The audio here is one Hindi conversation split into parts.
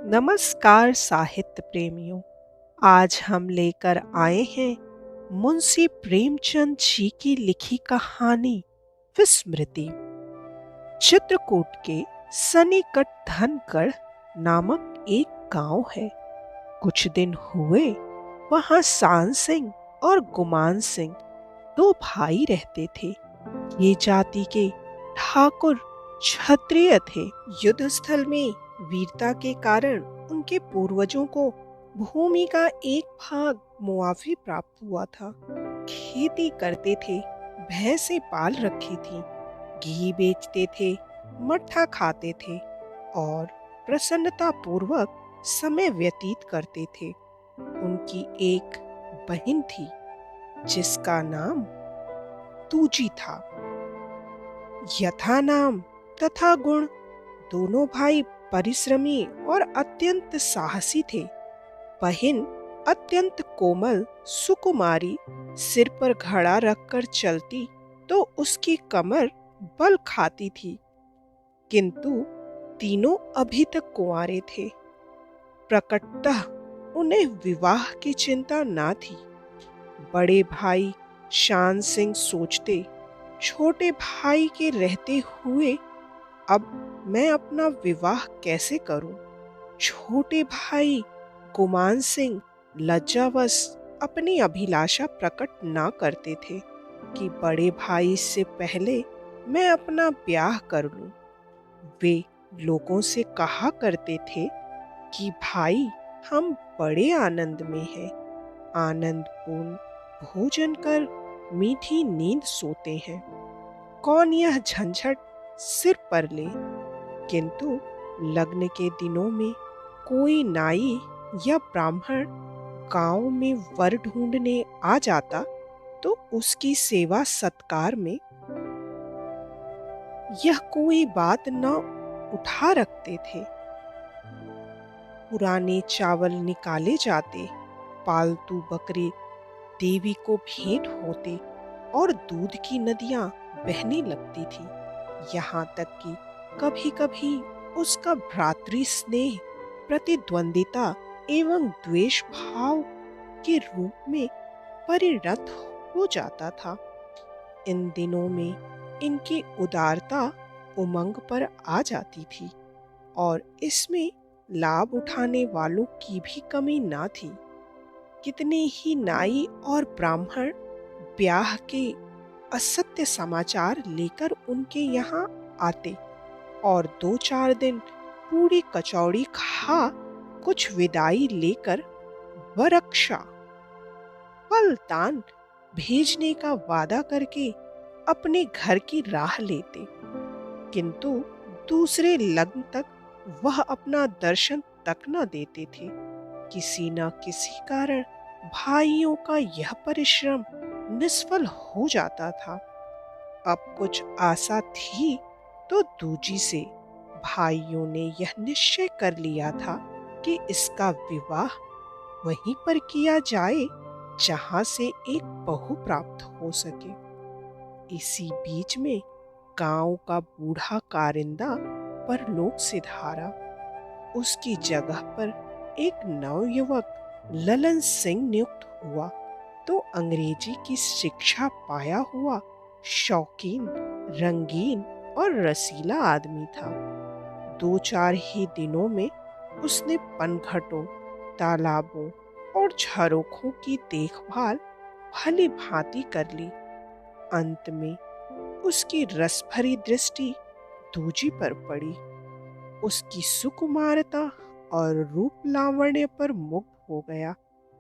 नमस्कार साहित्य प्रेमियों। आज हम लेकर आए हैं मुंशी प्रेमचंद जी की लिखी कहानी विस्मृति। चित्रकूट के सन्निकट धनगढ़ नामक एक गांव है। कुछ दिन हुए वहां सान सिंह और गुमान सिंह दो भाई रहते थे। ये जाति के ठाकुर क्षत्रिय थे। युद्ध स्थल में वीरता के कारण उनके पूर्वजों को भूमि का एक भाग मुआवजे प्राप्त हुआ था। खेती करते थे, भैंसें पाल रखी थी, घी बेचते थे, मट्ठा खाते थे और प्रसन्नता पूर्वक समय व्यतीत करते थे। उनकी एक बहन थी जिसका नाम तूजी था। यथा नाम तथा गुण दोनों भाई परिश्रमी और अत्यंत साहसी थे। बहन अत्यंत कोमल सुकुमारी, सिर पर घड़ा रखकर चलती तो उसकी कमर बल खाती थी। किंतु तीनों अभी तक कुंवारे थे। प्रकटतः उन्हें विवाह की चिंता ना थी। बड़े भाई शान सिंह सोचते, छोटे भाई के रहते हुए अब मैं अपना विवाह कैसे करूं? छोटे भाई गुमान सिंह लज्जावश अपनी अभिलाषा प्रकट ना करते थे कि बड़े भाई से पहले मैं अपना ब्याह कर लूं। वे लोगों से कहा करते थे कि भाई हम बड़े आनंद में हैं, आनंदपूर्ण भोजन कर मीठी नींद सोते हैं, कौन यह झंझट सिर पर ले। किंतु लग्न के दिनों में कोई नाई या ब्राह्मण गांव में वर ढूंढने आ जाता तो उसकी सेवा सत्कार में यह कोई बात न उठा रखते थे। पुराने चावल निकाले जाते, पालतू बकरे देवी को भेंट होते और दूध की नदियां बहने लगती थी। यहाँ तक कि कभी-कभी उसका भ्रातृ स्नेह प्रतिद्वंदिता एवं द्वेष भाव के रूप में परिणत हो जाता था। इन दिनों में इनकी उदारता उमंग पर आ जाती थी और इसमें लाभ उठाने वालों की भी कमी ना थी। कितने ही नाई और ब्राह्मण ब्याह के असत्य समाचार लेकर उनके यहाँ आते और 2-4 दिन पूरी कचौड़ी खा कुछ विदाई लेकर वरक्षा फलदान भेजने का वादा करके अपने घर की राह लेते। किंतु दूसरे लग्न तक वह अपना दर्शन तक न देते थे। किसी न किसी कारण भाइयों का यह परिश्रम निष्फल हो जाता था। अब कुछ आशा थी तो दूजी से भाइयों ने यह निश्चय कर लिया था कि इसका विवाह वहीं पर किया जाए जहां से एक बहू प्राप्त हो सके। इसी बीच में गांव का बूढ़ा कारिंदा परलोक सिधारा। उसकी जगह पर एक नवयुवक ललन सिंह नियुक्त हुआ तो अंग्रेजी की शिक्षा पाया हुआ शौकीन, रंगीन और रसीला आदमी था। 2-4 ही दिनों में उसने पनघटों, तालाबों और झरोखों की देखभाल भली भांति कर ली। अंत में उसकी रस भरी दृष्टि दूजी पर पड़ी। उसकी सुकुमारता और रूप लावण्य पर मुग्ध हो गया।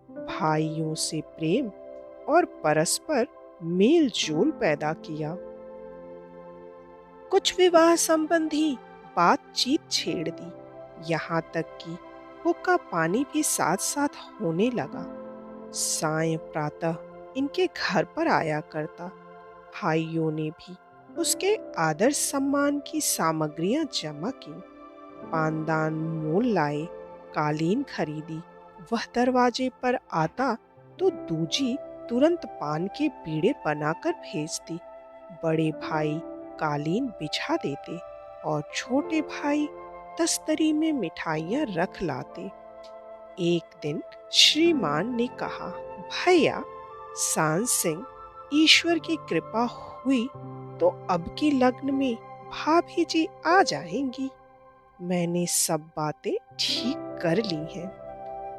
भाइयों से प्रेम और परस्पर मेल जोल पैदा किया। कुछ विवाह संबंधी बातचीत छेड़ दी, यहाँ तक कि हुक्का पानी भी साथ साथ होने लगा। सायं प्रातः इनके घर पर आया करता। भाइयों ने भी उसके आदर सम्मान की सामग्रियां जमा की, पानदान मोल लाए, कालीन खरीदी। वह दरवाजे पर आता तो दूजी तुरंत पान के बीड़े बनाकर भेजती। बड़े भाई कालीन बिछा देते और छोटे भाई तस्तरी में मिठाइयाँ रख लाते। एक दिन श्रीमान ने कहा, भैया, सांस सिंह, ईश्वर की कृपा हुई तो अब की लग्न में भाभी जी आ जाएंगी। मैंने सब बातें ठीक कर ली हैं।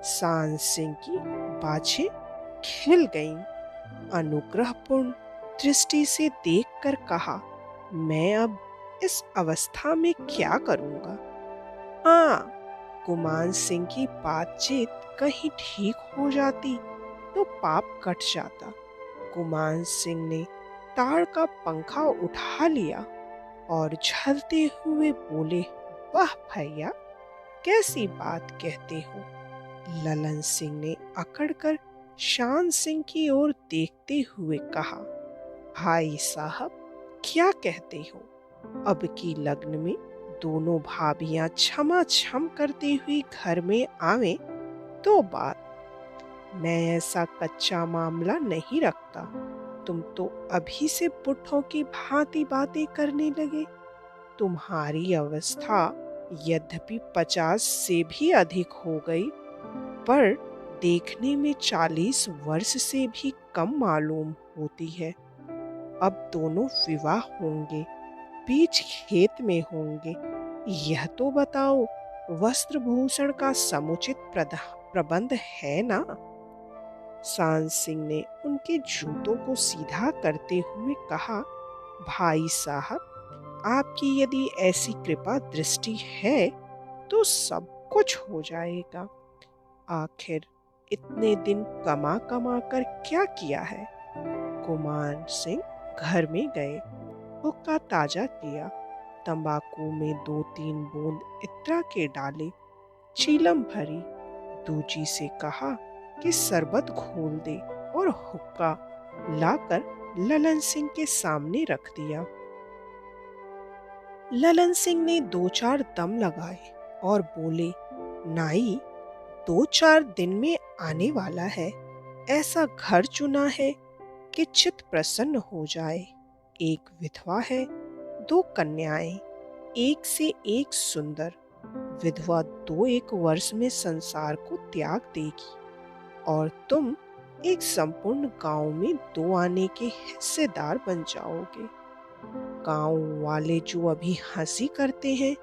सांस सिंह की बाछें खिल गईं। अनुग्रहपूर्ण दृष्टि से देखकर कहा, मैं अब इस अवस्था में क्या करूंगा? हाँ, गुमान सिंह की बातचीत कहीं ठीक हो जाती तो पाप कट जाता। गुमान सिंह ने ताड़ का पंखा उठा लिया और झलते हुए बोले, वाह भैया, कैसी बात कहते हो? ललन सिंह ने अकड़कर शान सिंह की ओर देखते हुए कहा, भाई साहब, क्या कहते हो? अब की लग्न में दोनों भाभियां क्षमा छम करती हुई घर में आवे तो बात। मैं ऐसा कच्चा मामला नहीं रखता। तुम तो अभी से बुढ़ों की भांति बातें करने लगे। तुम्हारी अवस्था यद्यपि 50 से भी अधिक हो गई, पर देखने में 40 वर्ष से भी कम मालूम होती है। अब दोनों विवाह होंगे, बीच खेत में होंगे। यह तो बताओ, वस्त्र भूषण का समुचित प्रबंध है ना? सांस सिंह ने उनके जूतों को सीधा करते हुए कहा, भाई साहब, आपकी यदि ऐसी कृपा दृष्टि है तो सब कुछ हो जाएगा। आखिर इतने दिन कमा कमा कर क्या किया है? गुमान सिंह घर में गए, हुक्का ताजा किया, तंबाकू में 2-3 बूंद इत्रा के डाले, चीलम भरी, दूजी से कहा कि शरबत घोल दे और हुक्का लाकर ललन सिंह के सामने रख दिया। ललन सिंह ने 2-4 दम लगाए और बोले, नाई, 2-4 दिन में आने वाला है। ऐसा घर चुना है कि चित्त प्रसन्न हो जाए। एक विधवा है, 2 कन्याएं, एक से एक सुंदर। विधवा 2-1 वर्ष में संसार को त्याग देगी और तुम एक संपूर्ण गांव में 2 आने के हिस्सेदार बन जाओगे। गांव वाले जो अभी हंसी करते हैं,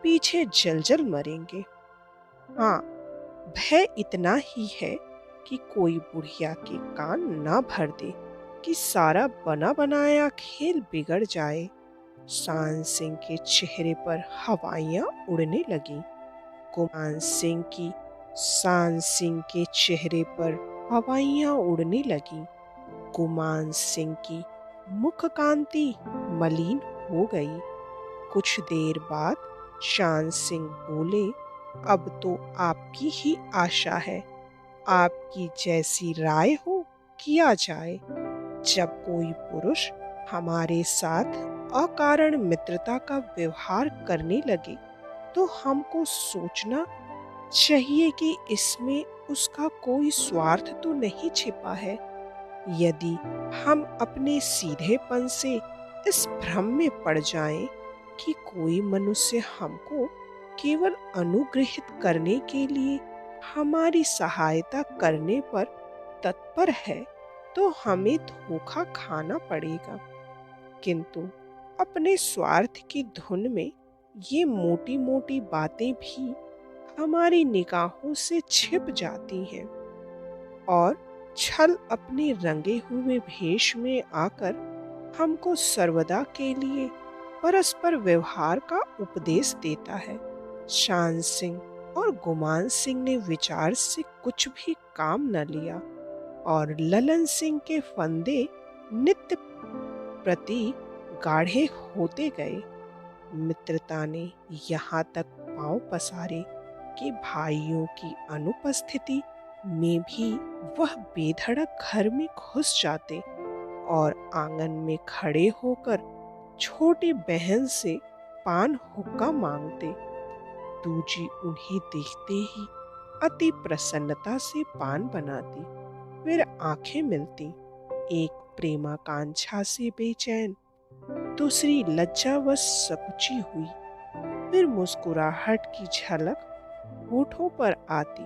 पीछे जल मरेंगे। हाँ, भय इतना ही है कि कोई बुढ़िया के कान न भर दे कि सारा बना बनाया खेल बिगड़ जाए। सांस सिंह के चेहरे पर हवाइयां उड़ने लगी। गुमान सिंह की सांस सिंह के चेहरे पर हवाइयां उड़ने लगी। गुमान सिंह की मुख कांति मलिन हो गई। कुछ देर बाद शान सिंह बोले, अब तो आपकी ही आशा है। आपकी जैसी राय हो किया जाए। जब कोई पुरुष हमारे साथ अकारण मित्रता का व्यवहार करने लगे तो हमको सोचना चाहिए कि इसमें उसका कोई स्वार्थ तो नहीं छिपा है। यदि हम अपने सीधेपन से इस भ्रम में पड़ जाएं कि कोई मनुष्य हमको केवल अनुग्रहित करने के लिए हमारी सहायता करने पर तत्पर है, तो हमें धोखा खाना पड़ेगा। किंतु अपने स्वार्थ की धुन में ये मोटी मोटी बातें भी हमारी निगाहों से छिप जाती हैं और छल अपने रंगे हुए भेष में आकर हमको सर्वदा के लिए परस्पर व्यवहार का उपदेश देता है। शान सिंह और गुमान सिंह ने विचार से कुछ भी काम न लिया और ललन सिंह के फंदे नित्य प्रति गाढ़े होते गए। मित्रता ने यहाँ तक पांव पसारे कि भाइयों की अनुपस्थिति में भी वह बेधड़क घर में घुस जाते और आंगन में खड़े होकर छोटी बहन से पान हुक्का मांगते। दूजी उन्हें देखते ही अति प्रसन्नता से पान बनाती, फिर आंखें मिलती, एक प्रेमाकांक्षा से बेचैन, दूसरी लज्जावश सकुची हुई। फिर मुस्कुराहट की झलक होठों पर आती,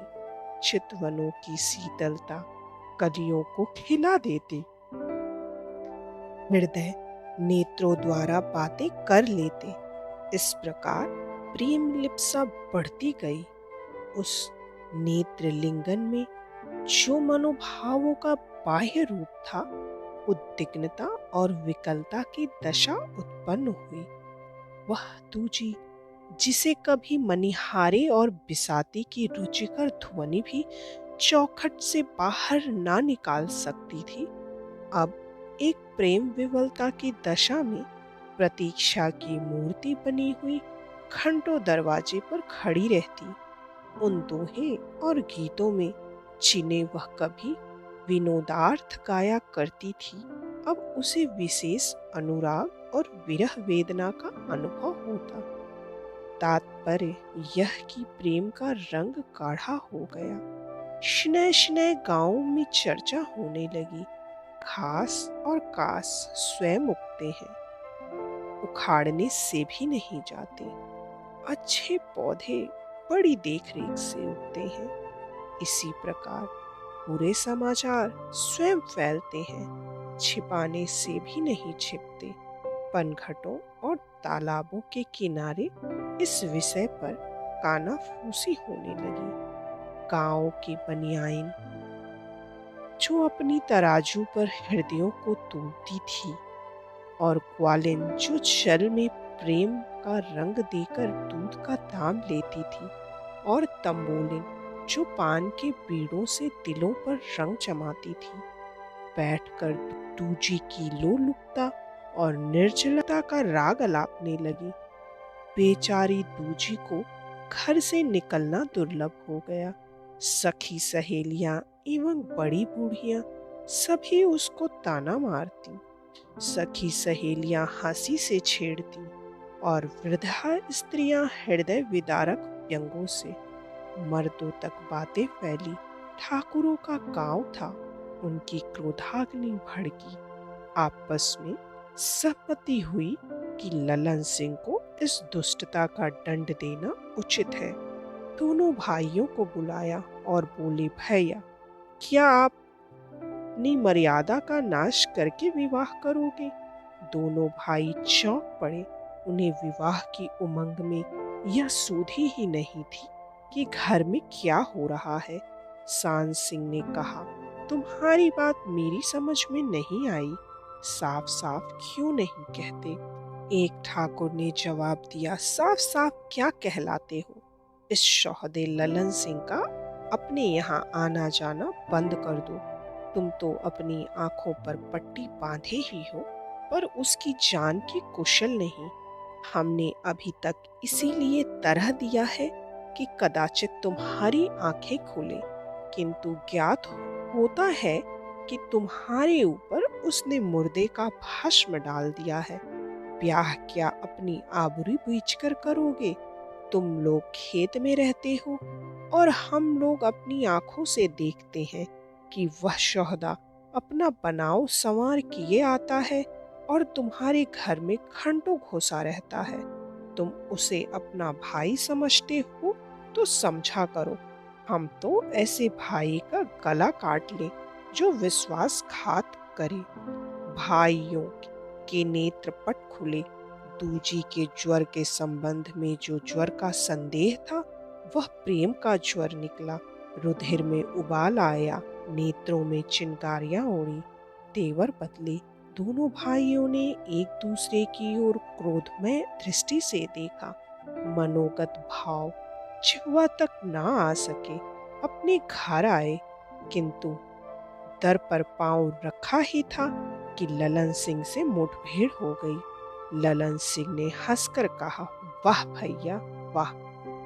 चितवनों की शीतलता कलियों को खिला देती। हृदय नेत्रों द्वारा बातें कर लेते। इस प्रकार प्रेम लिप्सा बढ़ती गई। उस नेत्र लिंगन में जो मनोभावों का बाह्य रूप था, उद्विग्नता और विकलता की दशा उत्पन्न हुई। वह दूजी जिसे कभी मनिहारे और बिसाती की रुचिकर ध्वनि भी चौखट से बाहर ना निकाल सकती थी, अब एक प्रेम विवलता की दशा में प्रतीक्षा की मूर्ति बनी हुई घंटों दरवाजे पर खड़ी रहती। उन दोहे और गीतों में जिन्हें वह कभी विनोदार्थ गाया करती थी, अब उसे विशेष अनुराग और विरह वेदना का अनुभव होता। तात्पर्य यह कि प्रेम का रंग गाढ़ा हो गया। शनैः शनैः गाँव में चर्चा होने लगी। घास और कास स्वयं उगते हैं, उखाड़ने से भी नहीं जाते। अच्छे पौधे बड़ी देखरेख से उगते हैं। इसी प्रकार बुरे समाचार स्वयं फैलते हैं, छिपाने से भी नहीं छिपते। पनघटों और तालाबों के किनारे इस विषय पर कानाफूसी होने लगी। गांव की बनियाइन जो अपनी तराजू पर हृदयों को तोलती थी, और ग्वालिन जो जल में प्रेम का रंग देकर दूध का दाम लेती थी, और तंबोलिन जो पान के बीड़ों से दिलों पर रंग जमाती थी, बैठकर दूजी की लोलुपता और निर्जलता का राग अलापने लगी। बेचारी दूजी को घर से निकलना दुर्लभ हो गया। सखी सहेलियां एवं बड़ी बूढ़ियां सभी उसको ताना मारती। सखी सहेलियां हंसी से छेड़ती और वृद्धा स्त्रियां हृदय विदारक व्यंगों से। मर्दों तक बातें फैली। ठाकुरों का गांव था, उनकी क्रोधाग्नि भड़की। आपस में सहमति हुई कि ललन सिंह को इस दुष्टता का दंड देना उचित है। दोनों भाइयों को बुलाया और बोले, भैया, क्या आप अपनी मर्यादा का नाश करके विवाह करोगे? दोनों भाई चौंक पड़े। उन्हें विवाह की उमंग में यह सुधी ही नहीं थी कि घर में क्या हो रहा है। सान सिंह ने कहा, तुम्हारी बात मेरी समझ में नहीं आई, साफ साफ क्यों नहीं कहते? एक ठाकुर ने जवाब दिया, साफ साफ क्या कहलाते हो? इस शौहदे ललन सिंह का अपने यहाँ आना जाना बंद कर दो। तुम तो अपनी आंखों पर पट्टी बांधे ही हो, पर उसकी जान की कुशल नहीं। हमने अभी तक इसीलिए तरह दिया है कि कदाचित तुम्हारी आंखें खुले, किंतु ज्ञात होता है कि तुम्हारे ऊपर उसने मुर्दे का भस्म डाल दिया है। ब्याह क्या अपनी आबरू बेचकर करोगे? तुम लोग खेत में रहते हो और हम लोग अपनी आंखों से देखते हैं कि वह शौहदा अपना बनाव संवार किए आता है और तुम्हारे घर में घंटों घुसा रहता है। तुम उसे अपना भाई समझते हो तो समझा करो। हम तो ऐसे भाई का गला काट ले जो विश्वासघात करे। भाइयों के नेत्र पट खुले। दूजी के ज्वर के संबंध में जो ज्वर का संदेह था, वह प्रेम का ज्वर निकला। रुधिर में उबाल आया, नेत्रों में चिंगारियां उड़ी, तेवर बदले। दोनों भाइयों ने एक दूसरे की ओर क्रोधमय दृष्टि से देखा। मनोगत भाव जिह्वा तक ना आ सके। अपने घर आए, किंतु दर पर पांव रखा ही था कि ललन सिंह से मुठभेड़ हो गई। ललन सिंह ने हंसकर कहा, वाह भैया वाह,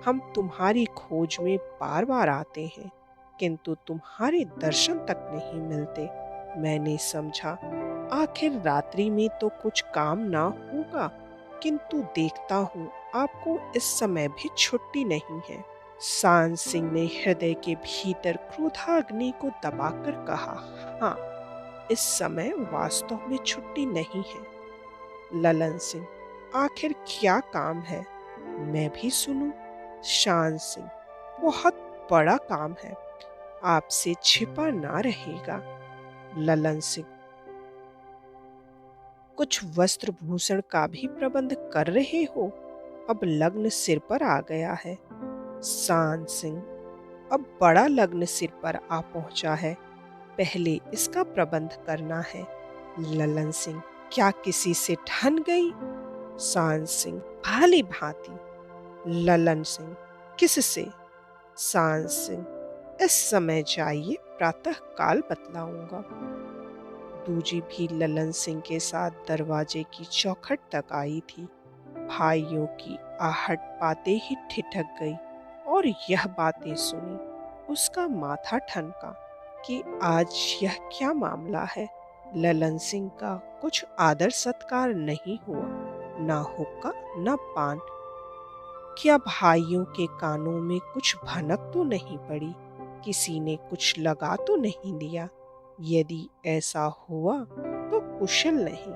हम तुम्हारी खोज में बार बार आते हैं, किंतु तुम्हारे दर्शन तक नहीं मिलते। मैंने समझा आखिर रात्रि में तो कुछ काम ना होगा, किंतु देखता हूँ आपको इस समय भी छुट्टी नहीं है। सान सिंह ने हृदय के भीतर क्रोधाग्नि को दबाकर कहा, हाँ, इस समय वास्तव में छुट्टी नहीं है। ललन सिंह, आखिर क्या काम है? मैं भी सुनूं। शान सिंह, बहुत बड़ा काम है, आपसे छिपा ना रहेगा। ललन सिंह, कुछ वस्त्र भूषण का भी प्रबंध कर रहे हो? अब लग्न सिर पर आ गया है। शान सिंह, अब बड़ा लग्न सिर पर आ पहुंचा है, पहले इसका प्रबंध करना है। ललन सिंह, क्या किसी से ठन गई? शान सिंह, भाली भांति। ललन सिंह, किससे? शान सिंह, इस समय जाइए, प्रातः काल बतलाऊंगा। दूजी भी ललन सिंह के साथ दरवाजे की चौखट तक आई थी। भाइयों की आहट पाते ही ठिठक गई और यह बातें सुनी। उसका माथा ठनका कि आज यह क्या मामला है। ललन सिंह का कुछ आदर सत्कार नहीं हुआ, ना हुक्का ना पान। क्या भाइयों के कानों में कुछ भनक तो नहीं पड़ी? किसी ने कुछ लगा तो नहीं दिया? यदि ऐसा हुआ तो कुशल नहीं।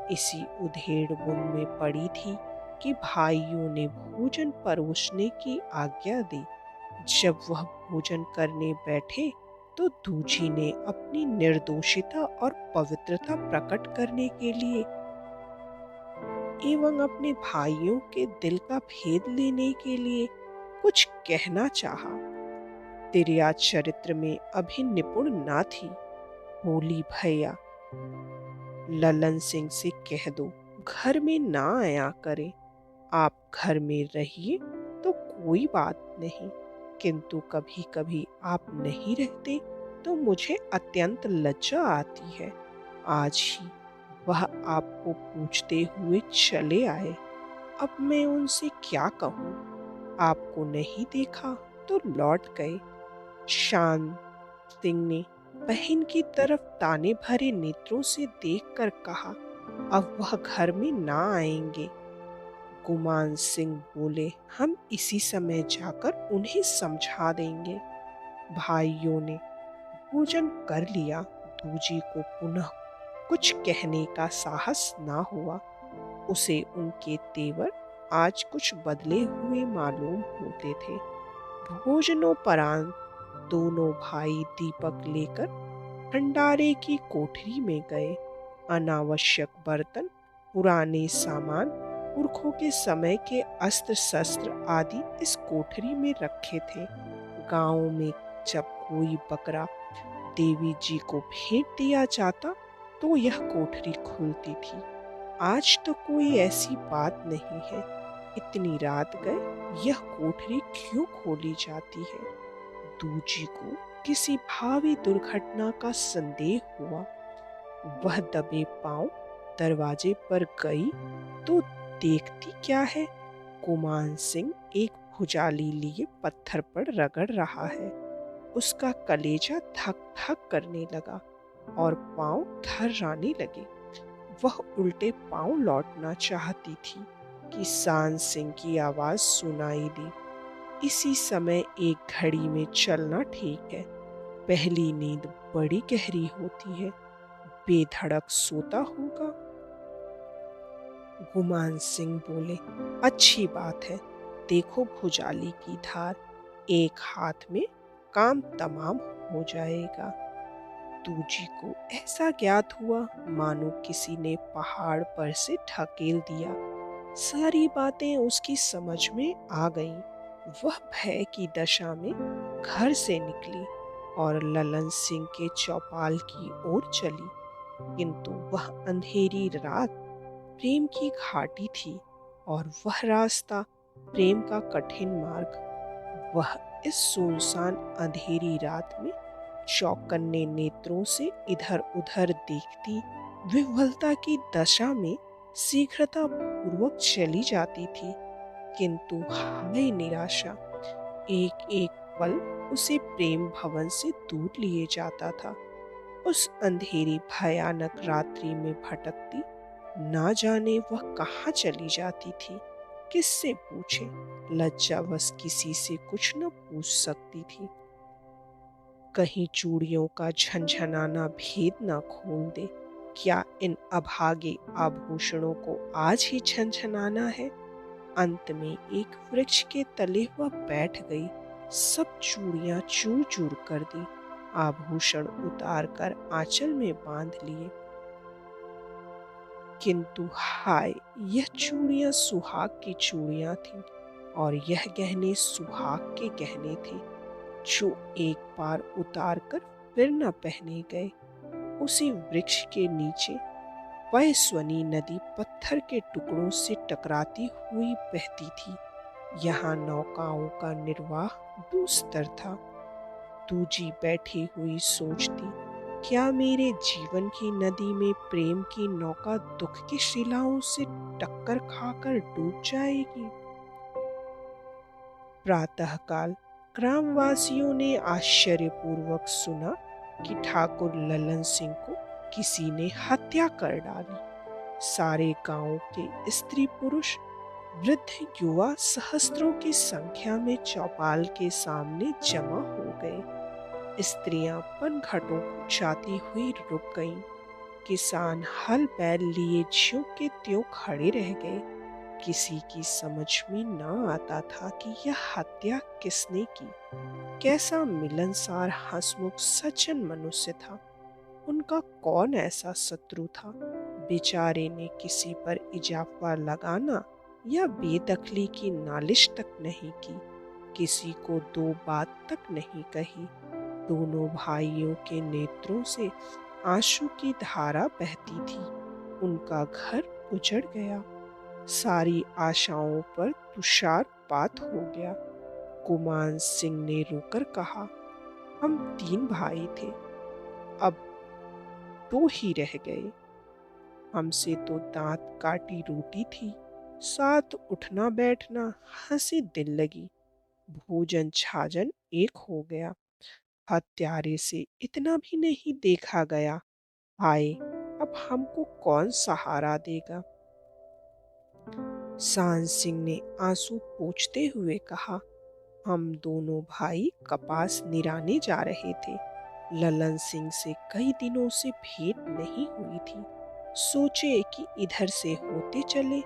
इसी उधेड़-बुन में पड़ी थी कि भाइयों ने भोजन परोसने की आज्ञा दी। जब वह भोजन करने बैठे तो दूजी ने अपनी निर्दोषिता और पवित्रता प्रकट करने के लिए एवं अपने भाइयों के दिल का भेद लेने के लिए कुछ कहना चाहा। तिर्या चरित्र में अभी निपुण ना थी। बोली, भैया, ललन सिंह से कह दो घर में ना आया करे। आप घर में रहिए तो कोई बात नहीं, किंतु कभी कभी आप नहीं रहते तो मुझे अत्यंत लज्जा आती है। आज ही वह आपको पूछते हुए चले आए। अब मैं उनसे क्या कहूँ? आपको नहीं देखा तो लौट गए। शान सिंह ने बहन की तरफ ताने भरे नेत्रों से देखकर कहा, अब वह घर में ना आएंगे। गुमान सिंह बोले, हम इसी समय जाकर उन्हें समझा देंगे। भाइयों ने भोजन कर लिया। दूजी को पुनः कुछ कहने का साहस ना हुआ। उसे उनके तेवर आज कुछ बदले हुए मालूम होते थे। भोजनोपरांत दोनों भाई दीपक लेकर भंडारे की कोठरी में गए। अनावश्यक बर्तन, पुराने सामान, पुरखों के समय के अस्त्र शस्त्र आदि इस कोठरी में रखे थे। गांव में जब कोई बकरा देवी जी को भेंट दिया जाता तो यह कोठरी खुलती थी। आज तो कोई ऐसी बात नहीं है। इतनी रात गए यह कोठरी क्यों खोली जाती है? दूजी को किसी भावी दुर्घटना का संदेह हुआ। वह दबे पांव दरवाजे पर गई तो देखती क्या है, गुमान सिंह एक भुजाली लिए पत्थर पर रगड़ रहा है। उसका कलेजा धक धक करने लगा और पांव थर्राने लगे। वह उल्टे पांव लौटना चाहती थी कि शान सिंह की आवाज सुनाई दी, इसी समय एक घड़ी में चलना ठीक है। पहली नींद बड़ी गहरी होती है, बेधड़क सोता होगा। गुमान सिंह बोले, अच्छी बात है, देखो भुजाली की धार, एक हाथ में काम तमाम हो जाएगा। दूजी को ऐसा ज्ञात हुआ मानो किसी ने पहाड़ पर से ढकेल दिया। सारी बातें उसकी समझ में आ गईं। वह भय की दशा में घर से निकली और ललन सिंह के चौपाल की ओर चली। किंतु वह अंधेरी रात प्रेम की घाटी थी और वह रास्ता प्रेम का कठिन मार्ग। वह इस सुनसान अंधेरी रात में चौकन्ने नेत्रों से इधर उधर देखती विह्वलता की दशा में शीघ्रता पूर्वक चली जाती थी। किंतु हाय निराशा, एक एक पल उसे प्रेम भवन से दूर लिए जाता था। उस अंधेरी भयानक रात्रि में भटकती, ना जाने वह कहाँ चली जाती थी, किससे पूछे? लज्जावश किसी से कुछ न पूछ सकती थी। कहीं चूड़ियों का झनझनाना भेद ना खोल दे। क्या इन अभागे आभूषणों को आज ही झनझनाना है? अंत में एक वृक्ष के तले वह बैठ गई। सब चूड़ियां चूर चूर कर दी, आभूषण उतार कर आंचल में बांध लिए। किंतु हाय, यह चूड़ियां सुहाग की चूड़ियां थीं और यह गहने सुहाग के गहने थे, जो एक बार उतार कर फिर न पहने गए। उसी वृक्ष के नीचे वैश्वनी नदी पत्थर के टुकड़ों से टकराती हुई बहती थी। यहाँ नौकाओं का निर्वाह दुस्तर था। दूजी बैठी हुई सोचती, क्या मेरे जीवन की नदी में प्रेम की नौका दुख की शिलाओं से टक्कर खाकर डूब जाएगी। प्रातःकाल ग्रामवासियों ने आश्चर्यपूर्वक सुना कि ठाकुर ललन सिंह को किसी ने हत्या कर डाली। सारे गांव के स्त्री पुरुष वृद्ध युवा सहस्त्रों की संख्या में चौपाल के सामने जमा हो गए। स्त्रियां पनघटों को जाती हुई रुक गईं। किसान हल बैल लिए ज्यों के त्यों खड़े रह गए। किसी की समझ में न आता था कि यह हत्या किसने की। कैसा मिलनसार हंसमुख सज्जन मनुष्य था। उनका कौन ऐसा शत्रु था। बेचारे ने किसी पर इजाफा लगाना या बेदखली की नालिश तक नहीं की। किसी को दो बात तक नहीं कही। दोनों भाइयों के नेत्रों से आंसू की धारा बहती थी। उनका घर उजड़ गया। सारी आशाओं पर तुषारपात हो गया। गुमान सिंह ने रोकर कहा, हम 3 भाई थे, अब 2 ही रह गए। हमसे तो दांत काटी रोटी थी, साथ उठना बैठना, हंसी दिल लगी। भोजन छाजन एक हो गया। हत्यारे से इतना भी नहीं देखा गया। हाय, अब हमको कौन सहारा देगा। सांस सिंह ने आंसू पोंछते हुए कहा, हम दोनों भाई कपास निराने जा रहे थे। ललन सिंह से कई दिनों से भेंट नहीं हुई थी। सोचे कि इधर से होते चले,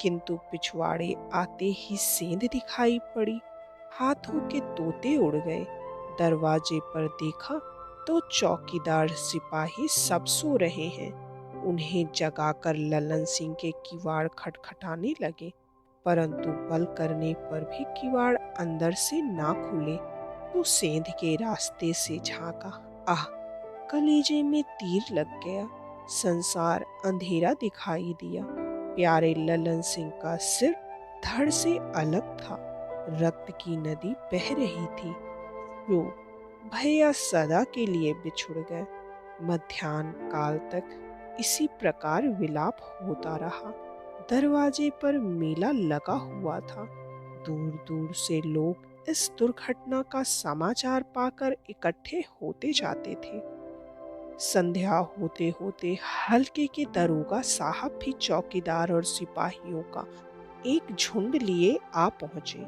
किंतु पिछवाड़े आते ही सेंध दिखाई पड़ी। हाथों के तोते उड़ गए। दरवाजे पर देखा तो चौकीदार सिपाही सब सो रहे हैं। उन्हें जगाकर ललन सिंह के किवाड़ खटखटाने लगे, परंतु बल करने पर भी किवाड़ अंदर से ना खुले। तो सेंध के रास्ते से झांका। आह, कलेजे में तीर लग गया। संसार अंधेरा दिखाई दिया। प्यारे ललन सिंह का सिर धड़ से अलग था। रक्त की नदी बह रही थी। जो भैया सदा के लिए बिछुड़ गए। मध्याह्न काल तक इसी प्रकार विलाप होता रहा। दरवाजे पर मेला लगा हुआ था। दूर दूर से लोग इस दुर्घटना का समाचार पाकर इकट्ठे होते जाते थे। संध्या होते होते हल्के के दरोगा साहब भी चौकीदार और सिपाहियों का एक झुंड लिए आ पहुंचे।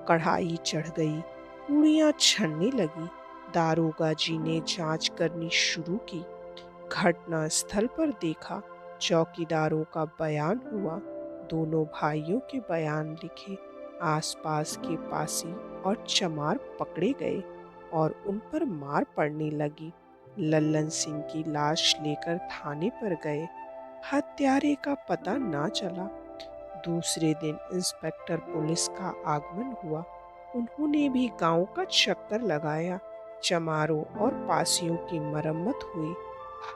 कढ़ाई चढ़ गई, पूड़ियां छनने लगी। दारोगा जी ने जांच करनी शुरू की। घटना स्थल पर देखा। चौकीदारों का बयान हुआ। दोनों भाइयों के बयान लिखे। आसपास के पासी और चमार पकड़े गए और उन पर मार पड़ने लगी। लल्लन सिंह की लाश लेकर थाने पर गए। हत्यारे का पता ना चला। दूसरे दिन इंस्पेक्टर पुलिस का आगमन हुआ। उन्होंने भी गांव का चक्कर लगाया। चमारों और पासियों की मरम्मत हुई।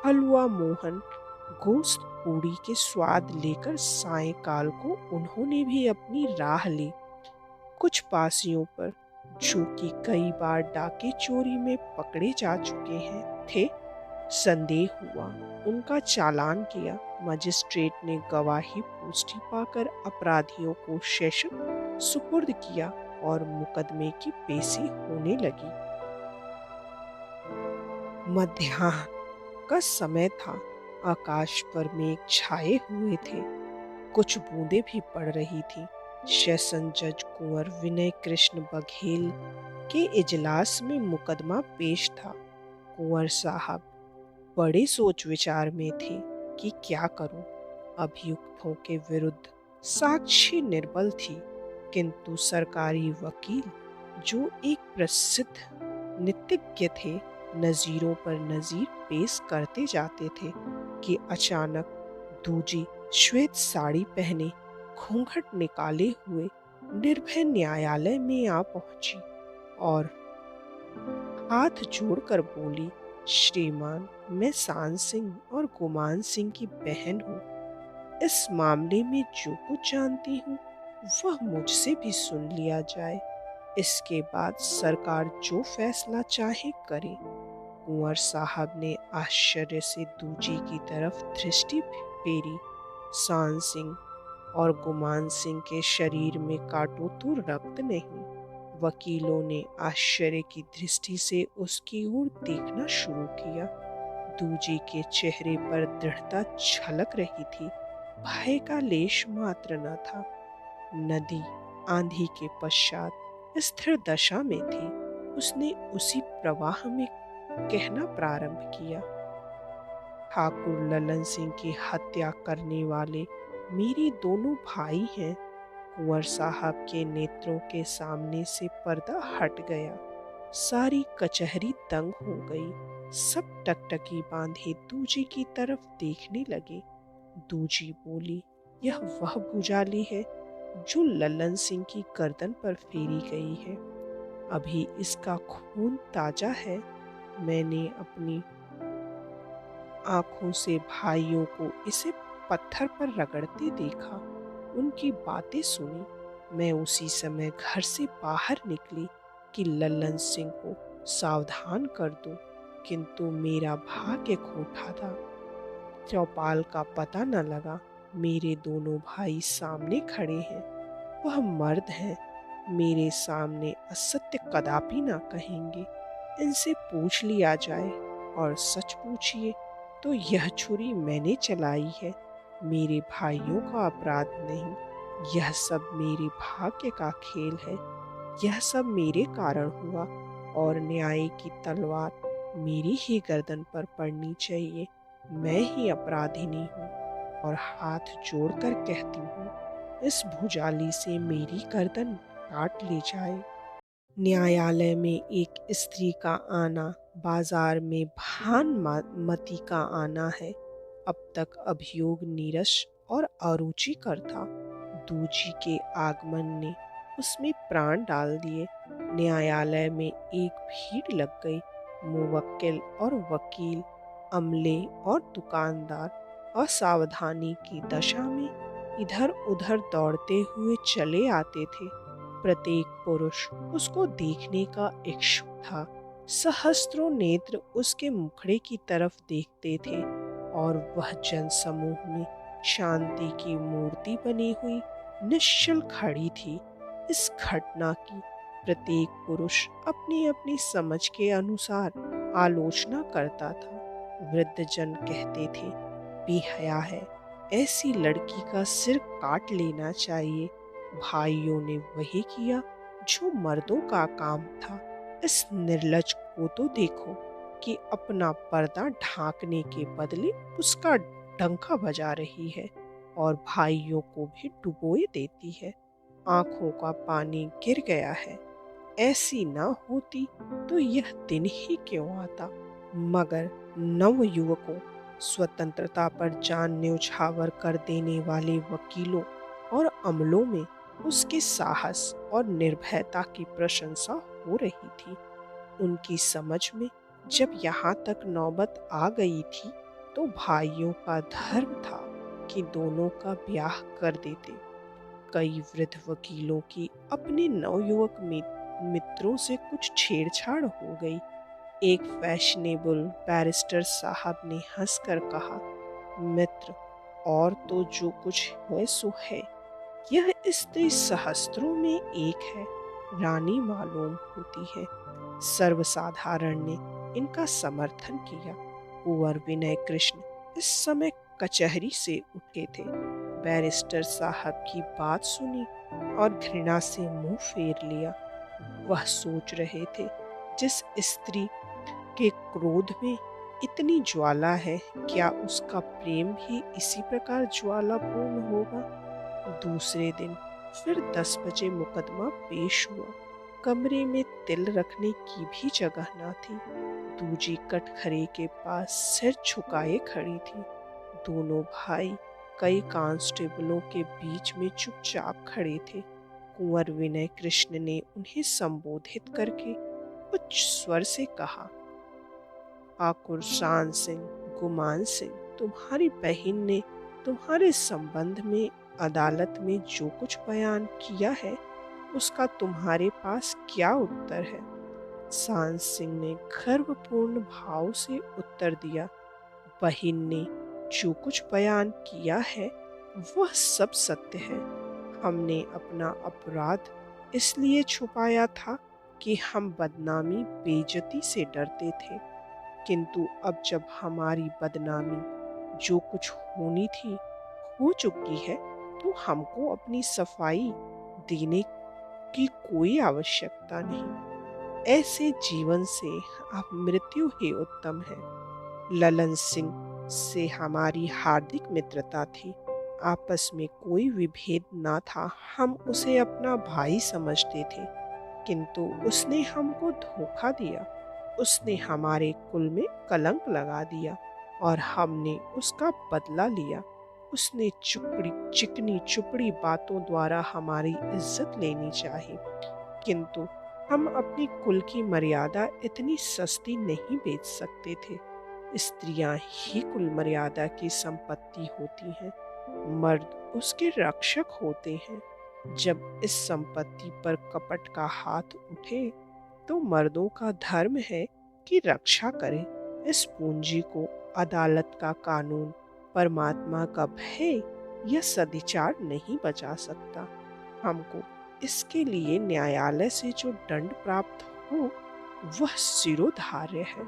हलवा मोहन गोश्त पूड़ी के स्वाद लेकर सायंकाल को उन्होंने भी अपनी राह ली। कुछ पासियों पर, जो कि कई बार डाके चोरी में पकड़े जा चुके थे, संदेह हुआ। उनका चालान किया। मजिस्ट्रेट ने गवाही पुष्टि पाकर अपराधियों को सेशन सुपुर्द किया और मुकदमे की पेशी होने लगी। मध्याह्न का समय था। आकाश पर मेघ छाए हुए थे। कुछ बूंदें भी पड़ रही थी। सेशन जज कुंवर विनय कृष्ण बघेल के इजलास में मुकदमा पेश था। कुंवर साहब बड़े सोच विचार में थे कि क्या करूं। अभियुक्तों के विरुद्ध साक्षी निर्बल थी, किंतु सरकारी वकील, जो एक प्रसिद्ध नीतिज्ञ थे, नज़ीरों पर नज़ीर पेश करते जाते थे कि अचानक दूजी श्वेत साड़ी पहने, घूंघट निकाले हुए निर्भय न्यायालय में आ पहुंची और हाथ जोड़कर बोली, श्रीमान, मैं सान सिंह और गुमान सिंह की बहन हूँ। इस मामले में जो कुछ जानती हूँ वह मुझसे भी सुन लिया जाए। इसके बाद सरकार जो फैसला चाहे करे। कुंवर साहब ने आश्चर्य से दूजी की तरफ दृष्टि फेरी। सान सिंह और गुमान सिंह के शरीर में काटो तो रक्त नहीं। वकीलों ने आश्चर्य की दृष्टि से उसकी ओर देखना शुरू किया। दूजी के चेहरे पर दृढ़ता झलक रही थी, भय का लेश मात्र न था। नदी आंधी के पश्चात स्थिर दशा में थी। उसने उसी प्रवाह में कहना प्रारंभ किया, ठाकुर ललन सिंह की हत्या करने वाले मेरे दोनों भाई हैं। कुंवर साहब के नेत्रों के सामने से पर्दा हट गया। सारी कचहरी दंग हो गई। सब टकटकी बांधे दूजी की तरफ देखने लगे। दूजी बोली, यह वह भुजाली है जो ललन सिंह की गर्दन पर फेरी गई है। अभी इसका खून ताजा है। मैंने अपनी आंखों से भाइयों को इसे पत्थर पर रगड़ते देखा, उनकी बातें सुनी। मैं उसी समय घर से बाहर निकली कि ललन सिंह को सावधान कर दूं, किंतु मेरा भाग्य खोटा था। चौपाल का पता न लगा। मेरे दोनों भाई सामने खड़े हैं। वह मर्द हैं, मेरे सामने असत्य कदापि ना कहेंगे। इनसे पूछ लिया जाए, और सच पूछिए तो यह छुरी मैंने चलाई है, मेरे भाइयों का अपराध नहीं। यह सब मेरे भाग्य का खेल है। यह सब मेरे कारण हुआ, और न्याय की तलवार मेरी ही गर्दन पर पड़नी चाहिए। मैं ही अपराधिनी हूँ, और हाथ जोड़कर कहती हूँ, इस भुजाली से मेरी गर्दन काट ली जाए। न्यायालय में एक स्त्री का आना बाजार में भानुमती का आना है। अब तक अभियोग नीरस और अरुचिकर था। दूजी के आगमन ने उसमें प्राण डाल दिए। न्यायालय में एक भीड़ लग गई। मुवक्किल और वकील, अमले और दुकानदार असावधानी की दशा में इधर उधर दौड़ते हुए चले आते थे। प्रत्येक पुरुष उसको देखने का इच्छुक था। सहस्त्रों नेत्र उसके मुखड़े की तरफ देखते थे, और वह जनसमूह में शांति की मूर्ति बनी हुई निश्चल खड़ी थी। इस घटना की प्रत्येक पुरुष अपनी अपनी समझ के अनुसार आलोचना करता था। वृद्ध जन कहते थे, बेहया है, ऐसी लड़की का सिर काट लेना चाहिए। भाइयों ने वही किया जो मर्दों का काम था। इस निर्लज को तो देखो कि अपना पर्दा ढांकने के बदले उसका डंका बजा रही है, और भाइयों को भी डुबोए देती है। आंखों का पानी गिर गया है। ऐसी ना होती तो यह दिन ही क्यों आता। मगर नव युवकों, स्वतंत्रता पर जान न्यौछावर कर देने वाले वकीलों और अमलों में उसके साहस और निर्भयता की प्रशंसा हो रही थी। उनकी समझ में जब यहाँ तक नौबत आ गई थी, तो भाइयों का धर्म था कि दोनों का ब्याह कर देते। कई वृद्ध वकीलों की अपने नवयुवक मित्रों से कुछ छेड़छाड़ हो गई। एक फैशनेबल बैरिस्टर साहब ने हंसकर कहा, मित्र, और तो जो कुछ है सो है। यह स्त्री सहस्त्रों में एक है, रानी मालूम होती है। सर्वसाधारण ने इनका समर्थन किया। कुंवर विनय कृष्ण इस समय कचहरी से उठे थे। बैरिस्टर साहब की बात सुनी और घृणा से मुंह फेर लिया। वह सोच रहे थे, जिस स्त्री के क्रोध में इतनी ज्वाला है, क्या उसका प्रेम भी इसी प्रकार ज्वालापूर्ण होगा। दूसरे दिन फिर 10 बजे मुकदमा पेश हुआ। कमरे में तिल रखने की भी जगह न थी। दूजी कटघरे के पास सिर झुकाए खड़ी थी। दोनों भाई कई कांस्टेबलों के बीच में चुपचाप खड़े थे। कुंवर विनय कृष्ण ने उन्हें संबोधित करके उच्च स्वर से कहा, आकुर शान सिंह, गुमान सिंह, तुम्हारी बहन ने तुम्हारे संबंध में अदालत में जो कुछ बयान किया है उसका तुम्हारे पास क्या उत्तर है? शान सिंह ने गर्वपूर्ण भाव से उत्तर दिया, बहन ने जो कुछ बयान किया है वह सब सत्य है। हमने अपना अपराध इसलिए छुपाया था कि हम बदनामी बेइज्जती से डरते थे, किंतु अब जब हमारी बदनामी जो कुछ होनी थी हो चुकी है तो हमको अपनी सफाई देने की कोई आवश्यकता नहीं। ऐसे जीवन से अब मृत्यु ही उत्तम है। ललन सिंह से हमारी हार्दिक मित्रता थी। आपस में कोई विभेद ना था। हम उसे अपना भाई समझते थे, किंतु उसने हमको धोखा दिया। उसने हमारे कुल में कलंक लगा दिया और हमने उसका बदला लिया। उसने चिकनी चुपड़ी बातों द्वारा हमारी इज्जत लेनी चाहिए, किंतु हम अपनी कुल की मर्यादा इतनी सस्ती नहीं बेच सकते थे। स्त्रियां ही कुल मर्यादा की संपत्ति होती हैं, मर्द उसके रक्षक होते हैं। जब इस संपत्ति पर कपट का हाथ उठे तो मर्दों का धर्म है कि रक्षा करें। इस पूंजी को अदालत का कानून, परमात्मा का भय या सदिचार नहीं बचा सकता। हमको इसके लिए न्यायालय से जो दंड प्राप्त हो वह सिरोधार्य है।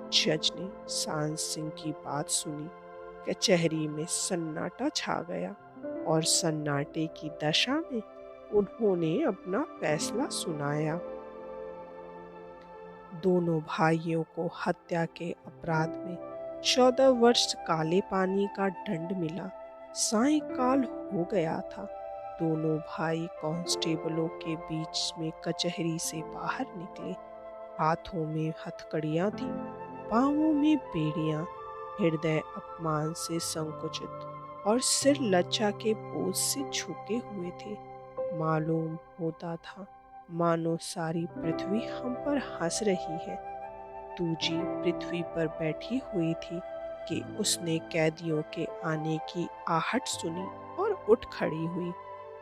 जज ने शान सिंह की बात सुनी। कचहरी में सन्नाटा छा गया और सन्नाटे की दशा में उन्होंने अपना फैसला सुनाया। दोनों भाइयों को हत्या के अपराध में 14 वर्ष काले पानी का दंड मिला। सायंकाल हो गया था। दोनों भाई कांस्टेबलों के बीच में कचहरी से बाहर निकले। हाथों में हथकड़ियां थीं, पांवों में बेड़ियां, हृदय अपमान से संकुचित और सिर लज्जा के बोझ से झुके हुए थे। मालूम होता था मानो सारी पृथ्वी हम पर हंस रही है। दूजी पृथ्वी पर बैठी हुई थी कि उसने कैदियों के आने की आहट सुनी और उठ खड़ी हुई।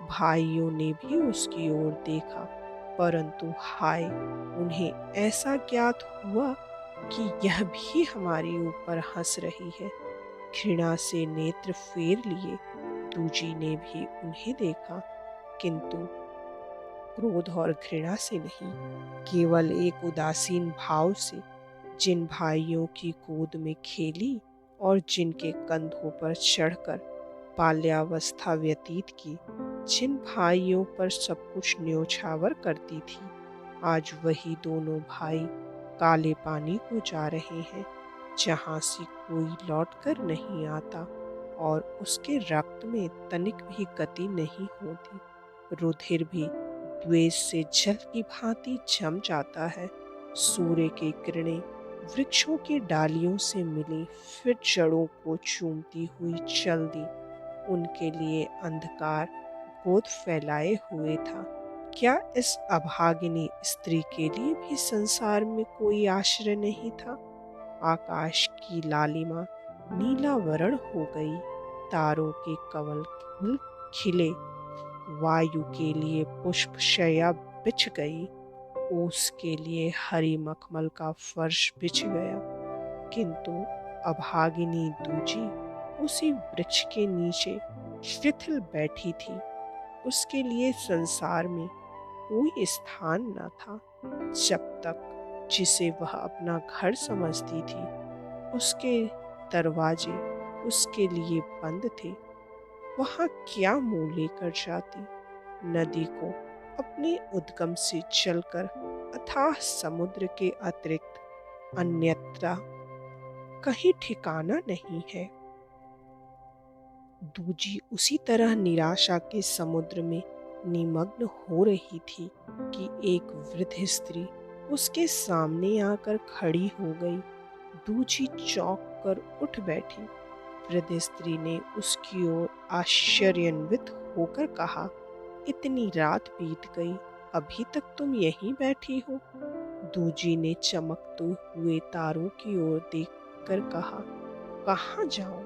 भाइयों ने भी उसकी ओर देखा, परंतु हाय, उन्हें ऐसा ज्ञात हुआ कि यह भी हमारे ऊपर हंस रही है। घृणा से नेत्र फेर लिए। दूजी ने भी उन्हें देखा, किंतु क्रोध और घृणा से नहीं, केवल एक उदासीन भाव से। जिन भाइयों की गोद में खेली और जिनके कंधों पर चढ़कर बाल्यावस्था व्यतीत की, जिन भाइयों पर सब कुछ न्योछावर करती थी, आज वही दोनों भाई काले पानी को जा रहे हैं, जहाँ से कोई लौटकर नहीं आता और उसके रक्त में तनिक भी गति नहीं होती। रुधिर भी द्वेष से जल की भांति जम जाता है। सूर्य की किरणें वृक्षों की डालियों से मिली, फिर जड़ों को चूमती हुई चल दी। उनके लिए अंधकार गोद फैलाए हुए था। क्या इस अभागिनी स्त्री के लिए भी संसार में कोई आश्रय नहीं था? आकाश की लालिमा नीला वर्ण हो गई। तारों के कवल खिले। वायु के लिए पुष्प शैया बिछ गई। ओस के लिए हरी मखमल का फर्श बिछ गया, किंतु अभागिनी दूजी उसी वृक्ष के नीचे शिथिल बैठी थी। उसके लिए संसार में कोई स्थान न था। जब तक जिसे वह अपना घर समझती थी, उसके दरवाजे उसके लिए बंद थे। वहां क्या मुंह लेकर जाती? नदी को अपने उद्गम से चलकर अथाह समुद्र के अतिरिक्त अन्यत्र कहीं ठिकाना नहीं है। दूजी उसी तरह निराशा के समुद्र में निमग्न हो रही थी कि एक वृद्ध स्त्री उसके सामने आकर खड़ी हो गई। दूजी चौंक कर उठ बैठी। वृद्ध स्त्री ने उसकी ओर आश्चर्यान्वित होकर कहा, इतनी रात बीत गई, अभी तक तुम यहीं बैठी हो? दूजी ने चमकते हुए तारों की ओर देखकर कहा, कहाँ जाऊं?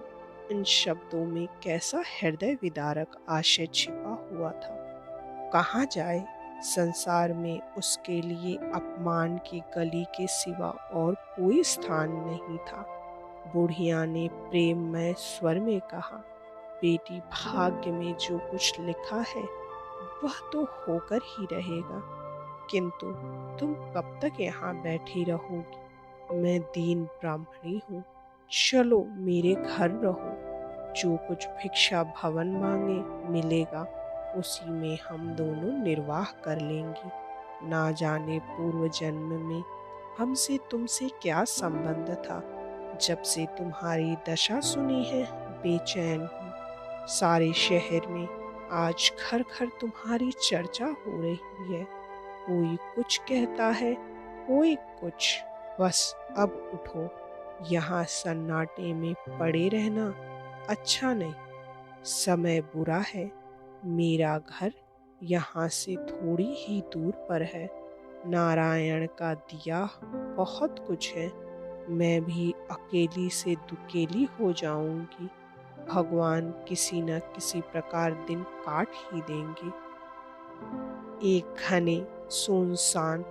इन शब्दों में कैसा हृदय विदारक आशय छिपा हुआ था। कहाँ जाए? संसार में उसके लिए अपमान की गली के सिवा और कोई स्थान नहीं था। बुढ़िया ने प्रेममय स्वर में कहा, बेटी, भाग्य में जो कुछ लिखा है वह तो होकर ही रहेगा, किंतु तुम कब तक यहाँ बैठी रहोगी? मैं दीन ब्राह्मणी हूँ, चलो मेरे घर रहो। जो कुछ भिक्षा भवन मांगे मिलेगा, उसी में हम दोनों निर्वाह कर लेंगी। ना जाने पूर्व जन्म में हमसे तुमसे क्या संबंध था। जब से तुम्हारी दशा सुनी है बेचैन हूँ। सारे शहर में आज घर घर तुम्हारी चर्चा हो रही है। कोई कुछ कहता है, कोई कुछ। बस अब उठो, यहाँ सन्नाटे में पड़े रहना अच्छा नहीं। समय बुरा है। मेरा घर यहाँ से थोड़ी ही दूर पर है। नारायण का दिया बहुत कुछ है। मैं भी अकेली से दुकेली हो जाऊंगी। भगवान किसी न किसी प्रकार दिन काट ही देंगे। एक घने सुनसान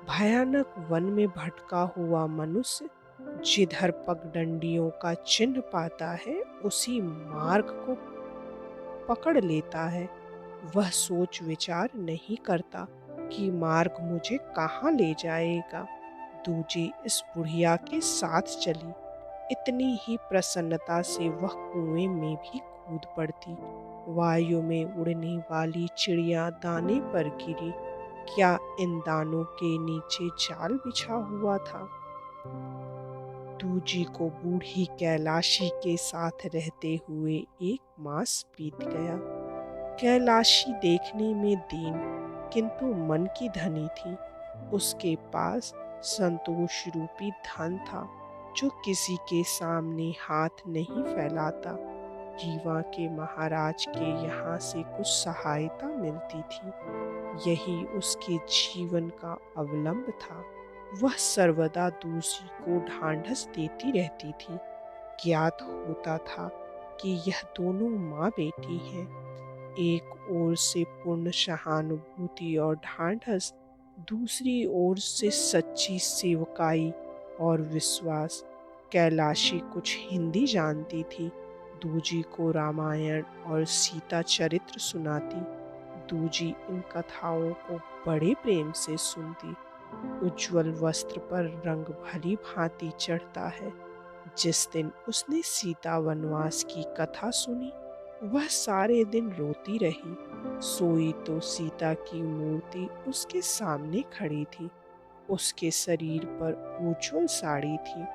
भयानक वन में भटका हुआ मनुष्य जिधर पगडंडियों का चिन्ह पाता है उसी मार्ग को पकड़ लेता है। वह सोच विचार नहीं करता कि मार्ग मुझे कहाँ ले जाएगा। दूजी इस बुढ़िया के साथ चली। इतनी ही प्रसन्नता से वह कुएं में भी कूद पड़ती। वायु में उड़ने वाली चिड़िया दाने पर गिरी। क्या इन दानों के नीचे जाल बिछा हुआ था? दूजी को बूढ़ी कैलाशी के साथ रहते हुए एक मास बीत गया। कैलाशी देखने में दीन किंतु मन की धनी थी। उसके पास संतोष रूपी धन था जो किसी के सामने हाथ नहीं फैलाता। जीवा के महाराज के यहाँ से कुछ सहायता मिलती थी, यही उसके जीवन का अवलंब था। वह सर्वदा दूसरी को ढांढस देती रहती थी। ज्ञात होता था कि यह दोनों माँ बेटी हैं। एक ओर से पूर्ण सहानुभूति और ढांढस, दूसरी ओर से सच्ची सेवकाई और विश्वास। कैलाशी कुछ हिंदी जानती थी। दूजी को रामायण और सीता चरित्र सुनाती। दूजी इन कथाओं को बड़े प्रेम से सुनती। उज्ज्वल वस्त्र पर रंग भली भांति चढ़ता है। जिस दिन उसने सीता वनवास की कथा सुनी, वह सारे दिन रोती रही। सोई तो सीता की मूर्ति उसके सामने खड़ी थी। उसके शरीर पर उज्ज्वल साड़ी थी।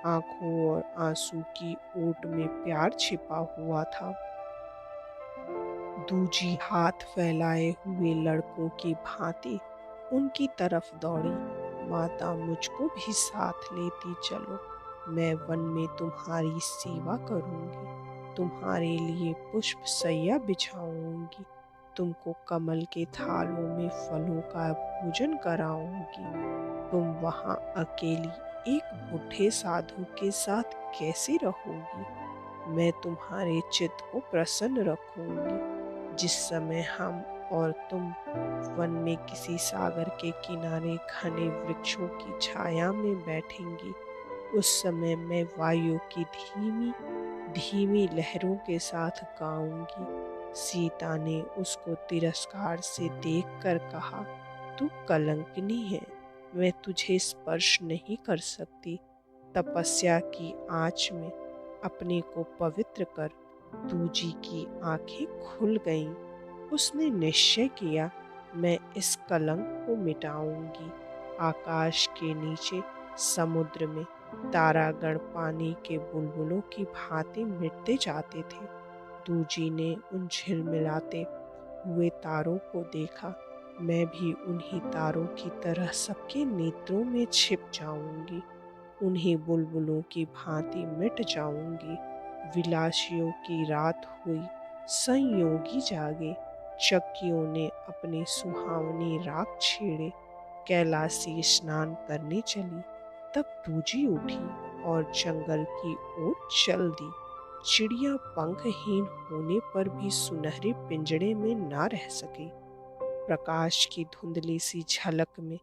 आंखों और आंसू की ओट में प्यार छिपा हुआ था। दूजी हाथ फैलाए हुए लड़कों की भांति उनकी तरफ दौड़ी। माता, मुझको भी साथ लेती चलो। मैं वन में तुम्हारी सेवा करूंगी, तुम्हारे लिए पुष्प सैया बिछाऊंगी, तुमको कमल के थालों में फलों का भोजन कराऊंगी। तुम वहां अकेली एक बूढ़े साधु के साथ कैसे रहोगी? मैं तुम्हारे चित्त को प्रसन्न रखूंगी। जिस समय हम और तुम वन में किसी सागर के किनारे घने वृक्षों की छाया में बैठेंगी, उस समय मैं वायु की धीमी धीमी लहरों के साथ गाऊंगी। सीता ने उसको तिरस्कार से देखकर कहा, तू कलंकिनी है, मैं तुझे स्पर्श नहीं कर सकती। तपस्या की आंच में अपने को पवित्र कर। दूजी की आंखें खुल गईं। उसने निश्चय किया, मैं इस कलंक को मिटाऊंगी। आकाश के नीचे समुद्र में तारागण पानी के बुलबुलों की भांति मिटते जाते थे। दूजी ने उन झिलमिलाते हुए तारों को देखा। मैं भी उन्हीं तारों की तरह सबके नेत्रों में छिप जाऊंगी, उन्हीं बुलबुलों की भांति मिट जाऊंगी। विलासियों की रात हुई, संयोगी जागे, चक्कियों ने अपने सुहावनी राग छेड़े। कैलासी स्नान करने चली, तब दूजी उठी और जंगल की ओर चल दी। चिड़िया पंखहीन होने पर भी सुनहरे पिंजड़े में ना रह सकी। प्रकाश की धुंधली सी झलक में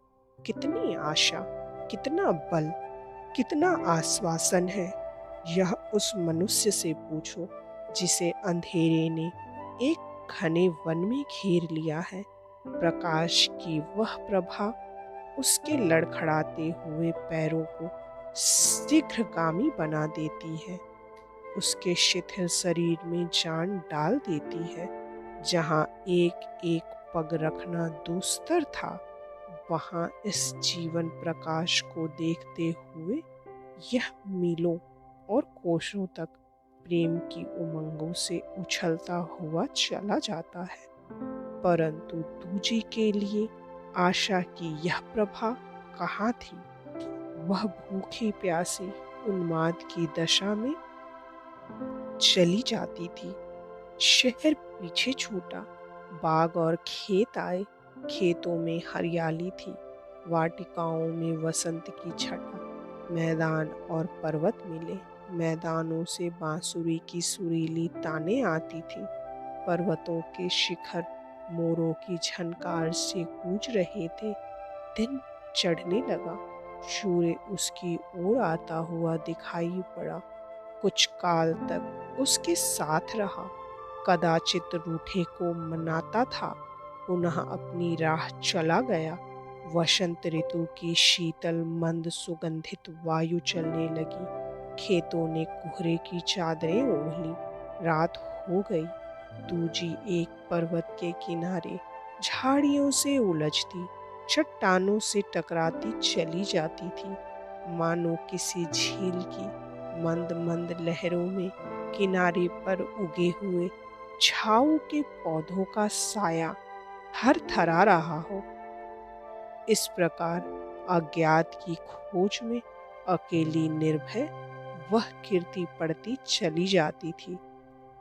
कितनी आशा, कितना बल, कितना आश्वासन है, यह उस मनुष्य से पूछो जिसे अंधेरे ने एक घने वन में घेर लिया है। प्रकाश की वह प्रभा उसके लड़खड़ाते हुए पैरों को शीघ्रगामी बना देती है, उसके शिथिल शरीर में जान डाल देती है। जहाँ एक एक पग रखना दुस्तर था, वहाँ इस जीवन प्रकाश को देखते हुए यह मीलों और कोसों तक प्रेम की उमंगों से उछलता हुआ चला जाता है। परंतु दूजी के लिए आशा की यह प्रभा कहाँ थी? वह भूखी प्यासी उन्माद की दशा में चली जाती थी। शहर पीछे छूटा, बाग और खेत आए, खेतों में हरियाली थी, वाटिकाओं में वसंत की छटा। मैदान और पर्वत मिले, मैदानों से बांसुरी की सुरीली तानें आती थी। पर्वतों के शिखर मोरों की झनकार से गूंज रहे थे। दिन चढ़ने लगा, सूर्य उसकी ओर आता हुआ दिखाई पड़ा। कुछ काल तक उसके साथ रहा, कदाचित रूठे को मनाता था, पुनः अपनी राह चला गया। वसंत ऋतु की शीतल मंद सुगंधित वायु चलने लगी, खेतों ने कोहरे की चादरें ओढ़ ली। रात हो गई। दूजी एक पर्वत के किनारे झाड़ियों से उलझती, चट्टानों से टकराती चली जाती थी, मानो किसी झील की मंद मंद लहरों में किनारे पर उगे हुए झाऊ के पौधों का साया हर थरा रहा हो। इस प्रकार अज्ञात की खोज में अकेली निर्भय वह कीर्ति पड़ती चली जाती थी,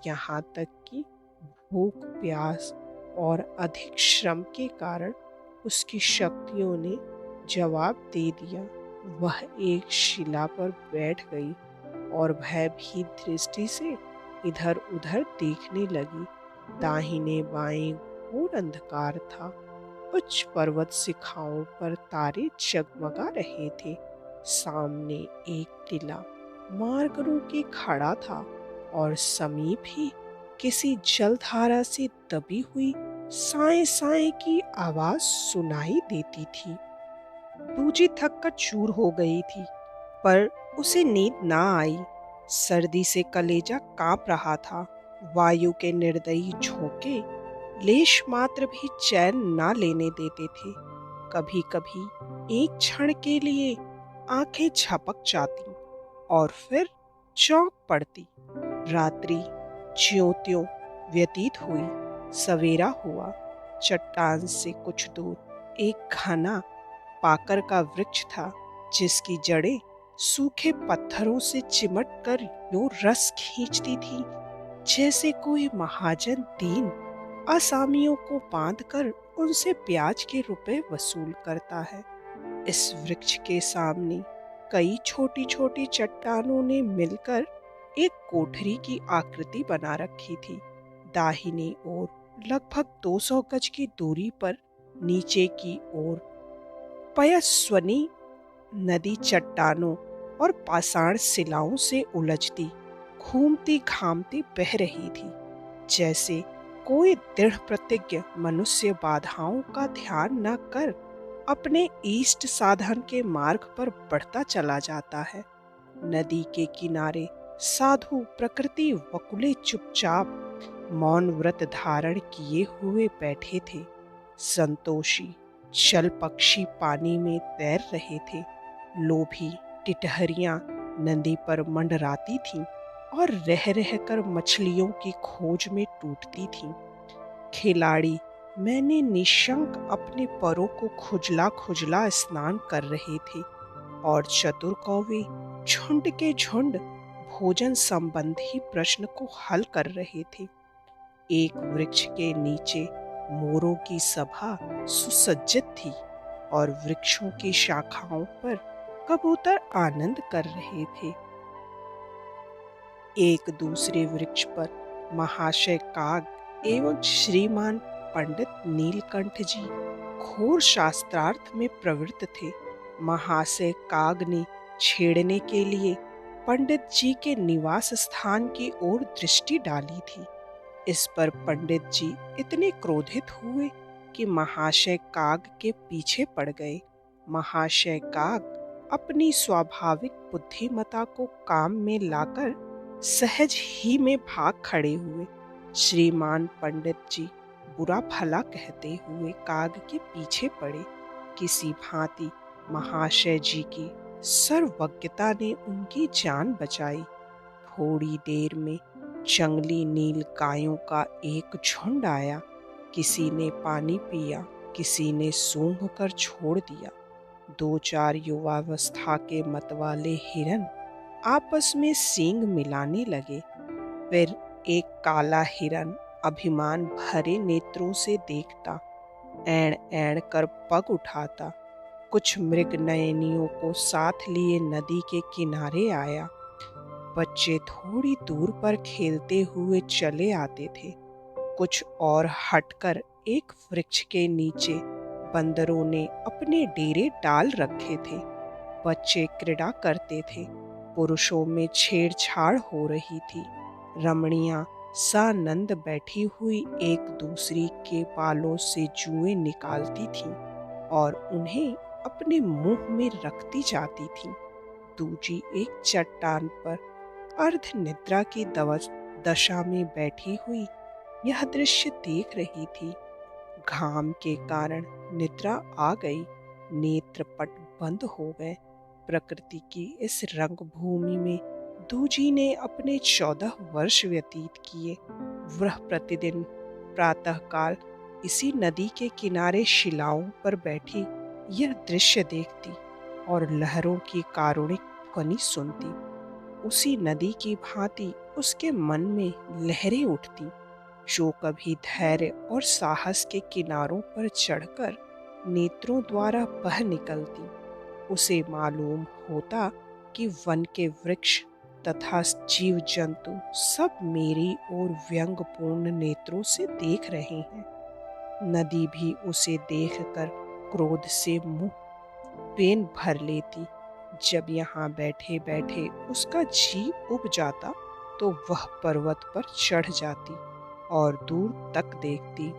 यहाँ तक कि भूख प्यास और अधिक श्रम के कारण उसकी शक्तियों ने जवाब दे दिया। वह एक शिला पर बैठ गई और भयभीत दृष्टि से इधर उधर देखने लगी। दाहिने बाएं घोर अंधकार था, उच्च पर्वत शिखाओं पर तारे जगमगा रहे थे। सामने एक टीला मार्ग रोके खड़ा था और समीप ही किसी जलधारा से दबी हुई साए साए की आवाज सुनाई देती थी। दूजी थक कर चूर हो गई थी, पर उसे नींद ना आई। सर्दी से कलेजा कांप रहा था। वायु के निर्दयी झोंके लेश मात्र भी चैन ना लेने देते थे। कभी कभी एक क्षण के लिए आंखें झपक जाती और फिर चौंक पड़ती। रात्रि ज्यों-त्यों व्यतीत हुई। सवेरा हुआ। चट्टान से कुछ दूर एक घना पाकर का वृक्ष था, जिसकी जड़ें सूखे पत्थरों से चिमट कर यूं रस खींचती थी, जैसे कोई महाजन दीन असामियों को बांधकर उनसे ब्याज के रुपए वसूल करता है। इस वृक्ष के सामने कई छोटी छोटी चट्टानों ने मिलकर एक कोठरी की आकृति बना रखी थी। दाहिनी ओर लगभग 200 गज की दूरी पर नीचे की ओर पयस्विनी नदी चट्टानों और पाषाण शिलाओं से उलझती, घूमती घामती बह रही थी, जैसे कोई दृढ़ प्रतिज्ञ मनुष्य बाधाओं का ध्यान न कर अपने इष्ट साधन के मार्ग पर बढ़ता चला जाता है। नदी के किनारे साधु प्रकृति वकुले चुपचाप मौन व्रत धारण किए हुए बैठे थे। संतोषी जल पक्षी पानी में तैर रहे थे। लोभी टिटहरियां नदी पर मंडराती थीं और रह रहकर मछलियों की खोज में टूटती थीं। खिलाड़ी मैंने निशंक अपने परों को खुजला खुजला स्नान कर रहे थे और चतुर कौवे झुंड के झुंड भोजन संबंधी प्रश्न को हल कर रहे थे। एक वृक्ष के नीचे मोरों की सभा सुसज्जित थी और वृक्षों की शाखाओं पर कबूतर आनंद कर रहे थे। एक दूसरे वृक्ष पर महाशय काग एवं श्रीमान पंडित नीलकंठ जी घोर शास्त्रार्थ में प्रवृत्त थे। महाशय काग ने छेड़ने के लिए पंडित जी के निवास स्थान की ओर दृष्टि डाली थी। इस पर पंडित जी इतने क्रोधित हुए कि महाशय काग के पीछे पड़ गए। महाशय काग अपनी स्वाभाविक बुद्धिमत्ता को काम में लाकर सहज ही में भाग खड़े हुए। श्रीमान पंडित जी बुरा भला कहते हुए काग के पीछे पड़े। किसी भांति महाशय जी की सर्वज्ञता ने उनकी जान बचाई। थोड़ी देर में जंगली नील गायों का एक झुंड आया। किसी ने पानी पिया, किसी ने सूंघ कर छोड़ दिया। दो चार युवावस्था के मतवाले हिरन आपस में सींग मिलाने लगे। फिर एक काला हिरन अभिमान भरे नेत्रों से देखता, ऐण ऐण कर पग उठाता, कुछ मृग नयनियों को साथ लिए नदी के किनारे आया। बच्चे थोड़ी दूर पर खेलते हुए चले आते थे। कुछ और हटकर एक वृक्ष के नीचे बंदरों ने अपने डेरे डाल रखे थे। बच्चे क्रीड़ा करते थे। पुरुषों में छेड़छाड़ हो रही थी। रमणियां सानंद बैठी हुई एक दूसरी के बालों से जुएं निकालती थीं और उन्हें अपने मुंह में रखती जाती थीं। दूजी एक चट्टान पर अर्ध निद्रा की दशा में बैठी हुई यह दृश्य देख रही थी। घाम के कारण निद्रा आ गई। नेत्रपट बंद हो गए। प्रकृति की इस रंगभूमि में दूजी ने अपने 14 वर्ष व्यतीत किए। वह प्रतिदिन प्रातःकाल इसी नदी के किनारे शिलाओं पर बैठी यह दृश्य देखती और लहरों की कारुणिक ध्वनि सुनती। उसी नदी की भांति उसके मन में लहरें उठती, जो कभी धैर्य और साहस के किनारों पर चढ़कर नेत्रों द्वारा बह निकलती। उसे मालूम होता कि वन के वृक्ष तथा जीव जंतु सब मेरी ओर व्यंग्यपूर्ण नेत्रों से देख रहे हैं। नदी भी उसे देखकर क्रोध से मुंह पेन भर लेती। जब यहाँ बैठे बैठे उसका जी उब जाता तो वह पर्वत पर चढ़ जाती और दूर तक देखती।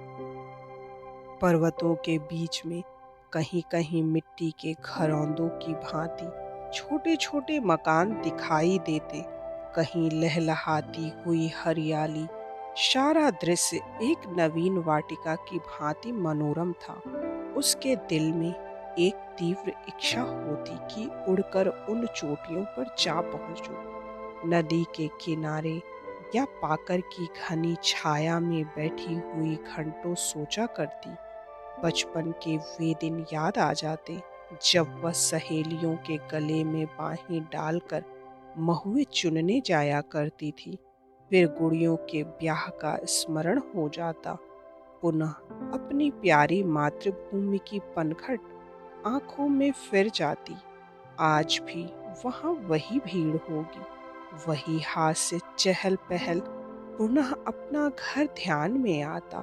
पर्वतों के बीच में कहीं कहीं मिट्टी के घरौंदों की भांति छोटे छोटे मकान दिखाई देते, कहीं लहलहाती हुई हरियाली। सारा दृश्य एक नवीन वाटिका की भांति मनोरम था। उसके दिल में एक तीव्र इच्छा होती कि उड़कर उन चोटियों पर जा पहुंचूं। नदी के किनारे या पाकर की घनी छाया में बैठी हुई घंटों सोचा करती। बचपन के वे दिन याद आ जाते जब वह सहेलियों के गले में बाहें डालकर महुए चुनने जाया करती थी। फिर गुड़ियों के ब्याह का स्मरण हो जाता। पुनः अपनी प्यारी मातृभूमि की पनघट आंखों में फिर जाती। आज भी वहां वही भीड़ होगी, वही हास्य चहल पहल। पुनः अपना घर ध्यान में आता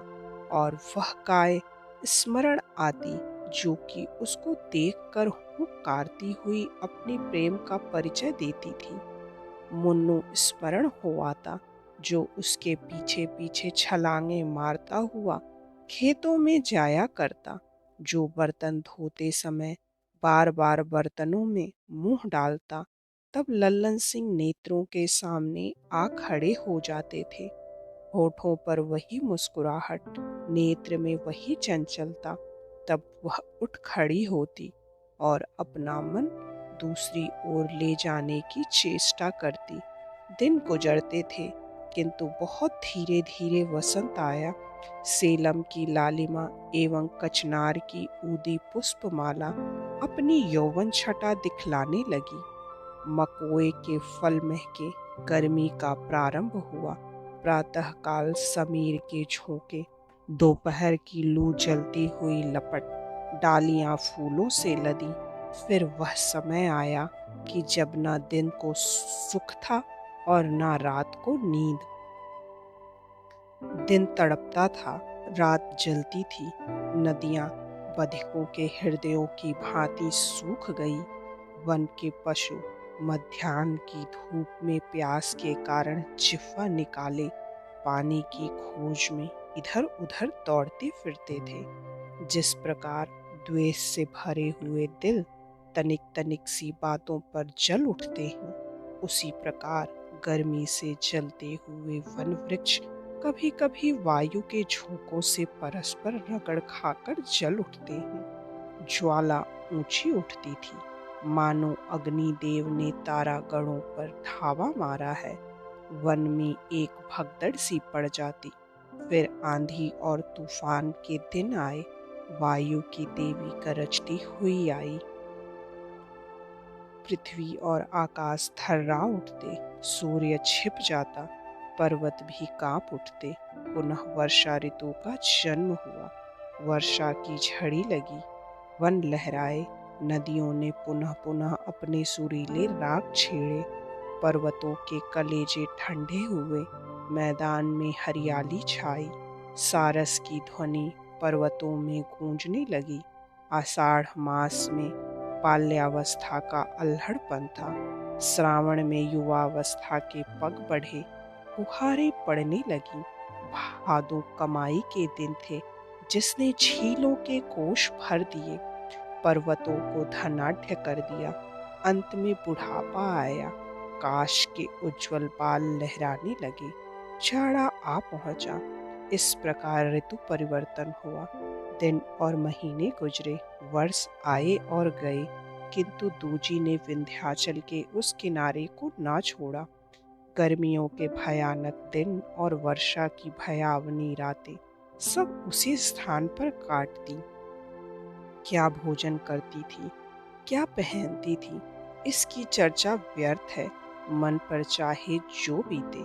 और वह काय स्मरण आती जो कि उसको देखकर हुंकारती हुई अपने प्रेम का परिचय देती थी। मुन्नू स्मरण हो आता जो उसके पीछे पीछे छलांगे मारता हुआ खेतों में जाया करता, जो बर्तन धोते समय बार बार बर्तनों में मुंह डालता। तब लल्लन सिंह नेत्रों के सामने आ खड़े हो जाते थे। होठों पर वही मुस्कुराहट, नेत्र में वही चंचलता। तब वह उठ खड़ी होती और अपना मन दूसरी ओर ले जाने की चेष्टा करती, दिन गुजरते थे, किंतु बहुत धीरे धीरे वसंत आया। सेलम की लालिमा एवं कचनार की ऊदी पुष्पमाला अपनी यौवन छटा दिखलाने लगी। मकोए के फल महके, गर्मी का प्रारंभ हुआ। प्रातःकाल समीर के झोंके, दोपहर की लू जलती हुई लपट, डालियां फूलों से लदी। फिर वह समय आया कि जब ना दिन को सुख था और ना रात को नींद। दिन तड़पता था, रात जलती थी। नदियां बधिकों के हृदयों की भांति सूख गई। वन के पशु मध्याह्न की धूप में प्यास के कारण जिह्वा निकाले पानी की खोज में इधर उधर दौड़ते फिरते थे। जिस प्रकार द्वेष से भरे हुए दिल तनिक तनिक सी बातों पर जल उठते हैं, उसी प्रकार गर्मी से जलते हुए वन वृक्ष कभी कभी वायु के झोंकों से परस्पर रगड़ खाकर जल उठते हैं। ज्वाला ऊंची उठती थी, मानो अग्निदेव ने तारागणों पर धावा मारा है। वन में एक भगदड़ सी पड़ जाती। फिर आंधी और तूफान के दिन आए। वायु की देवी गरजती हुई आई। पृथ्वी और आकाश थर्रा उठते, सूर्य छिप जाता, पर्वत भी कांप उठते। पुनः वर्षा ऋतु का जन्म हुआ। वर्षा की झड़ी लगी, वन लहराए। नदियों ने पुनः पुनः अपने सुरीले राग छेड़े। पर्वतों के कलेजे ठंडे हुए, मैदान में हरियाली छाई। सारस की ध्वनि पर्वतों में गूंजने लगी। आषाढ़ मास में बाल्यावस्था का अल्हड़पन था। श्रावण में युवावस्था के पग बढ़े, फुहारें पड़ने लगी। भादो कमाई के दिन थे, जिसने झीलों के कोष भर दिए, पर्वतों को धनाढ्य कर दिया। अंत में बुढ़ापा आया, काश के उज्जवल बाल लहराने लगे। जाड़ा आ पहुंचा। इस प्रकार ऋतु परिवर्तन हुआ। दिन और महीने गुजरे, वर्ष आए और गए, किंतु दूजी ने विंध्याचल के उस किनारे को ना छोड़ा। गर्मियों के भयानक दिन और वर्षा की भयावनी रातें सब उसी स्थान पर काटती। क्या भोजन करती थी, क्या पहनती थी, इसकी चर्चा व्यर्थ है। मन पर चाहे जो बीते,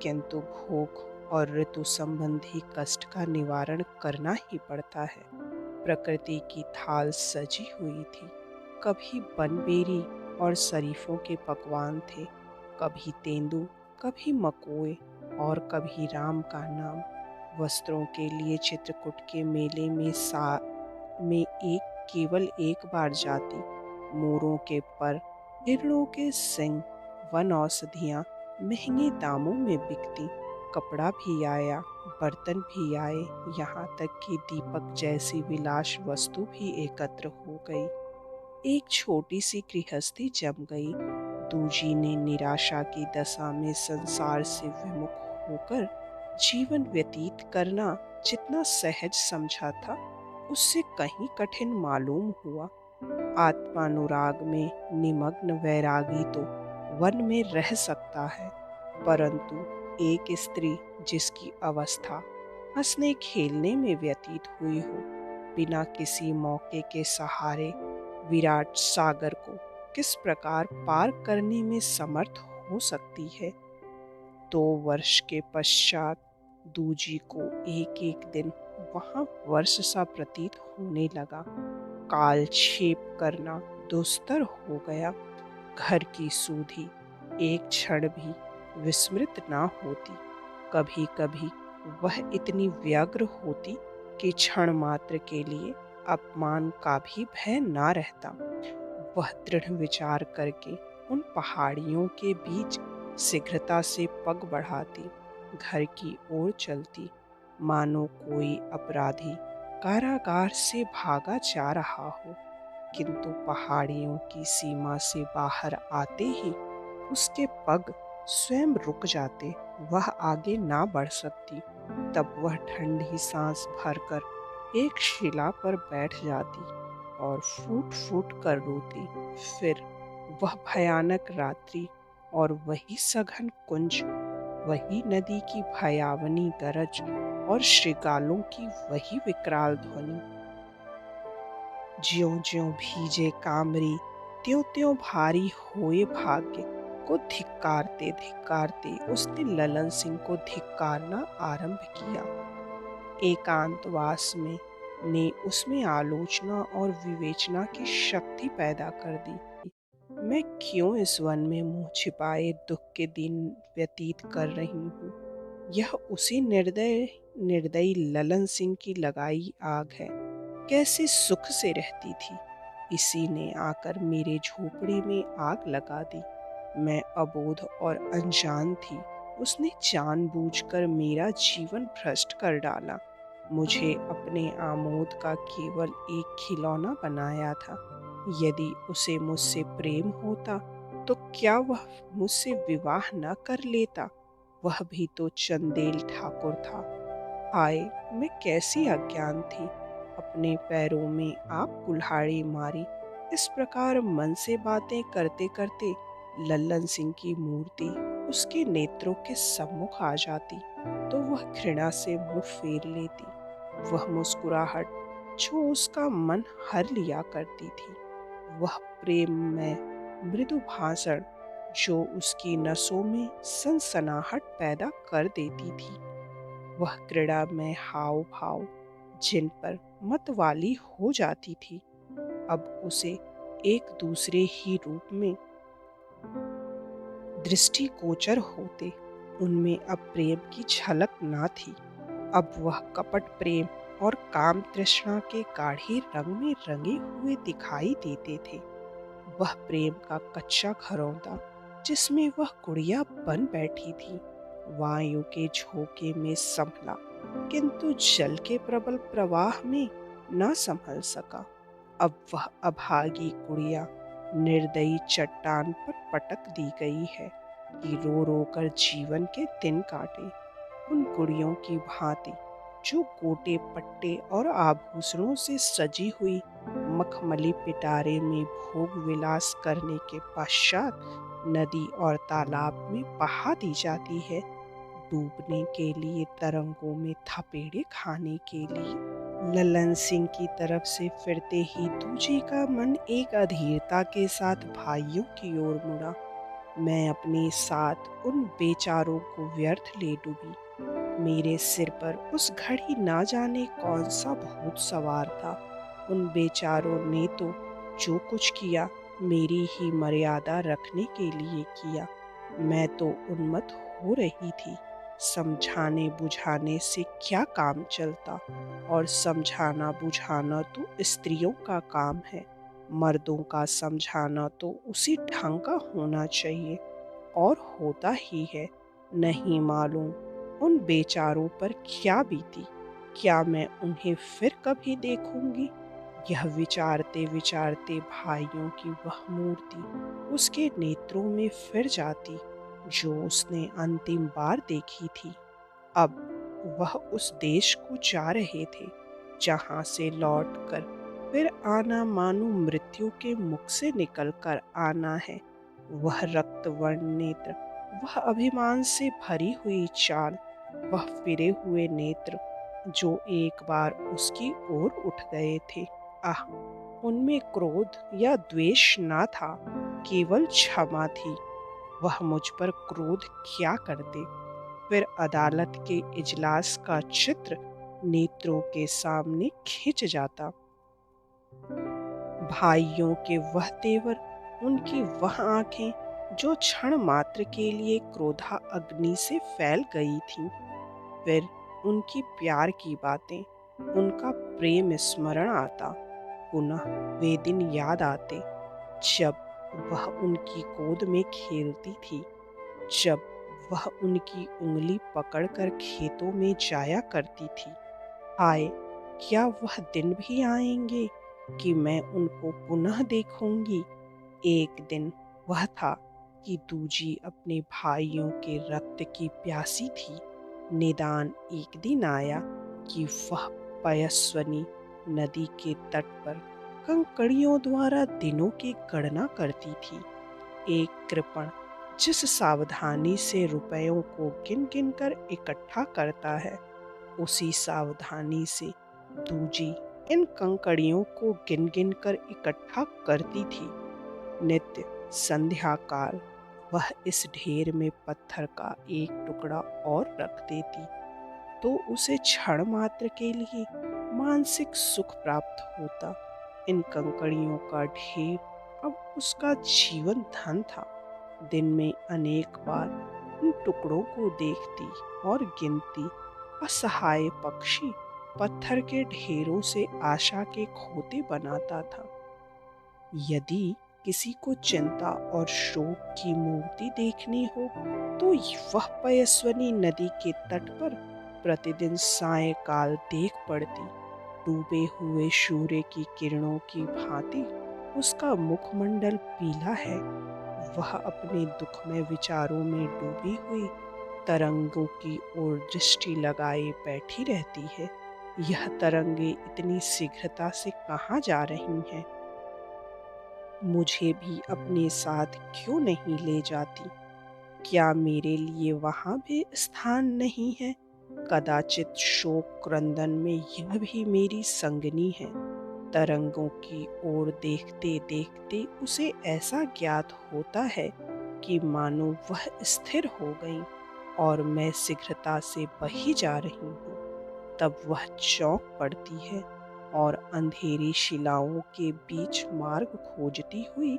किंतु भूख और ऋतु संबंधी कष्ट का निवारण करना ही पड़ता है। प्रकृति की थाल सजी हुई थी। कभी बनबेरी और शरीफों के पकवान थे, कभी तेंदू, कभी मकोए और कभी राम का नाम। वस्त्रों के लिए चित्रकूट के मेले में केवल एक बार जाती। मोरों के पर, हिरणों के सिंग, वन औषधियाँ महंगे दामों में बिकती। कपड़ा भी आया, बर्तन भी आए, यहाँ तक कि दीपक जैसी विलास वस्तु भी एकत्र हो गई। एक छोटी सी गृहस्थी जम गई। दूजी ने निराशा की दशा में संसार से विमुख होकर जीवन व्यतीत करना जितना सहज समझा था, उससे कहीं कठिन मालूम हुआ। आत्मानुराग में निमग्न वैरागी तो वन में रह सकता है, परंतु एक स्त्री जिसकी अवस्था हंसने खेलने में व्यतीत हुई हो, बिना किसी मौके के सहारे विराट सागर को किस प्रकार पार करने में समर्थ हो सकती है। 2 वर्ष के पश्चात दूजी को एक एक दिन वहां वर्ष सा प्रतीत होने लगा। कालक्षेप करना दुस्तर हो गया। घर की सूधी एक क्षण भी विस्मृत ना होती। कभी कभी वह इतनी व्यग्र होती कि क्षण मात्र के लिए अपमान का भी भय ना रहता। वह दृढ़ विचार करके उन पहाड़ियों के बीच शीघ्रता से पग बढ़ाती, घर की ओर चलती, मानो कोई अपराधी कारागार से भागा जा रहा हो। किंतु पहाड़ियों की सीमा से बाहर आते ही उसके पग स्वयं रुक जाते, वह आगे ना बढ़ सकती। तब वह ठंडी सांस भरकर एक शिला पर बैठ जाती और फूट फूट कर रोती। फिर वह भयानक रात्रि और वही सघन कुंज, वही नदी की भयावनी गरज और श्रृगालों की वही विकराल ध्वनि। ज्यों ज्यों भीजे कामरी, त्यों त्यों भारी होए भाग्य को धिक्कारते धिक्कारते उसने ललन सिंह को धिक्कारना आरंभ किया। एकांतवास में ने उसमें आलोचना और विवेचना की शक्ति पैदा कर दी। मैं क्यों इस वन में मुंह छिपाए दुख के दिन व्यतीत कर रही हूँ? यह उसी निर्दयी ललन सिंह की लगाई आग है। कैसे सुख से रहती थी, इसी ने आकर मेरे झोपड़े में आग लगा दी। मैं अबोध और अनजान थी, उसने जानबूझकर मेरा जीवन भ्रष्ट कर डाला। मुझे अपने आमोद का केवल एक खिलौना बनाया था। यदि उसे मुझसे प्रेम होता तो क्या वह मुझसे विवाह न कर लेता? वह भी तो चंदेल ठाकुर था। हाय, मैं कैसी अज्ञान थी। अपने पैरों में आप कुल्हाड़ी मारी। इस प्रकार मन से बातें करते करते लल्लन सिंह की मूर्ति उसके नेत्रों के सम्मुख आ जाती तो वह घृणा से मुंह फेर लेती। वह मुस्कुराहट जो उसका मन हर लिया करती थी, वह प्रेम में मृदु भाषण जो उसकी नसों में सनसनाहट पैदा कर देती थी, वह क्रीड़ा में हाव भाव जिन पर मतवाली हो जाती थी, अब उसे एक दूसरे ही रूप में दृष्टिगोचर होते। उनमें अब प्रेम की झलक ना थी। अब वह कपट प्रेम और काम तृष्णा के गाढ़े रंग में रंगे हुए दिखाई देते थे। वह प्रेम का कच्चा घरौंदा जिसमें वह गुड़िया बन बैठी थी, वायु के झोंके में संभला, किंतु जल के प्रबल प्रवाह में न संभल सका। अब वह अभागी गुड़िया निर्दयी चट्टान पर पटक दी गई है कि रो रो कर जीवन के दिन काटे। उन गुड़ियों की भांति जो गोटे पट्टे और आभूषणों से सजी हुई मखमली पिटारे में भोग विलास करने के पश्चात नदी और तालाब में बहा दी जाती है, डूबने के लिए, तरंगों में थपेड़े खाने के लिए। ललन सिंह की तरफ से फिरते ही दूजी का मन एक अधीरता के साथ भाइयों की ओर मुड़ा। मैं अपने साथ उन बेचारों को व्यर्थ ले डूबी। मेरे सिर पर उस घड़ी ना जाने कौन सा भूत सवार था। उन बेचारों ने तो जो कुछ किया मेरी ही मर्यादा रखने के लिए किया। मैं तो उन्मत्त हो रही थी। समझाने बुझाने से क्या काम चलता, और समझाना बुझाना तो स्त्रियों का काम है। मर्दों का समझाना तो उसी ढंग का होना चाहिए, और होता ही है। नहीं मालूम उन बेचारों पर क्या बीती। क्या मैं उन्हें फिर कभी देखूंगी? यह विचारते विचारते भाइयों की वह मूर्ति उसके नेत्रों में फिर जाती जो उसने अंतिम बार देखी थी। अब वह उस देश को जा रहे थे जहाँ से लौटकर फिर आना मानो मृत्यु के मुख से निकलकर आना है। वह रक्तवर्ण नेत्र, वह अभिमान से भरी हुई चाल, वह फिरे हुए नेत्र जो एक बार उसकी ओर उठ गए थे। आह, उनमें क्रोध या द्वेष ना था, केवल क्षमा थी। वह मुझ पर क्रोध क्या करते? फिर अदालत के इजलास का चित्र नेत्रों के सामने खिंच जाता। भाइयों के वह तेवर, उनकी वह आंखें जो क्षण मात्र के लिए क्रोधा अग्नि से फैल गई थीं, फिर उनकी प्यार की बातें, उनका प्रेम स्मरण आता। पुनः वे दिन याद आते जब वह उनकी गोद में खेलती थी, जब वह उनकी उंगली पकड़कर खेतों में जाया करती थी। हाय, क्या वह दिन भी आएंगे कि मैं उनको पुनः देखूंगी? एक दिन वह था कि दूजी अपने भाइयों के रक्त की प्यासी थी। निदान एक दिन आया कि वह पयस्विनी नदी के तट पर कंकड़ियों द्वारा दिनों की गणना करती थी। एक कृपण जिस सावधानी से रुपयों को गिन गिन कर इकट्ठा करता है, उसी सावधानी से दूजी इन कंकड़ियों को गिन गिन कर इकट्ठा करती थी। नित्य संध्या काल वह इस ढेर में पत्थर का एक टुकड़ा और रख देती, तो उसे क्षण मात्र के लिए मानसिक सुख प्राप्त होता। इन कंकड़ियों का ढेर अब उसका जीवन धन था। दिन में अनेक बार उन टुकड़ों को देखती और गिनती असहाय पक्षी पत्थर के ढेरों से आशा के खोते बनाता था। यदि किसी को चिंता और शोक की मूर्ति देखनी हो, तो वह पयस्विनी नदी के तट पर प्रतिदिन सायंकाल देख पड़ती। डूबे हुए सूर्य की किरणों की भांति उसका मुखमंडल पीला है। वह अपने दुखमय विचारों में डूबी हुई तरंगों की ओर दृष्टि लगाए बैठी रहती है। यह तरंगे इतनी शीघ्रता से कहाँ जा रही हैं? मुझे भी अपने साथ क्यों नहीं ले जाती? क्या मेरे लिए वहाँ भी स्थान नहीं है? कदाचित शोक क्रंदन में यह भी मेरी संगनी है। तरंगों की ओर देखते देखते उसे ऐसा ज्ञात होता है कि मानो वह स्थिर हो गई और मैं शीघ्रता से बही जा रही हूँ। तब वह चौंक पड़ती है और अंधेरी शिलाओं के बीच मार्ग खोजती हुई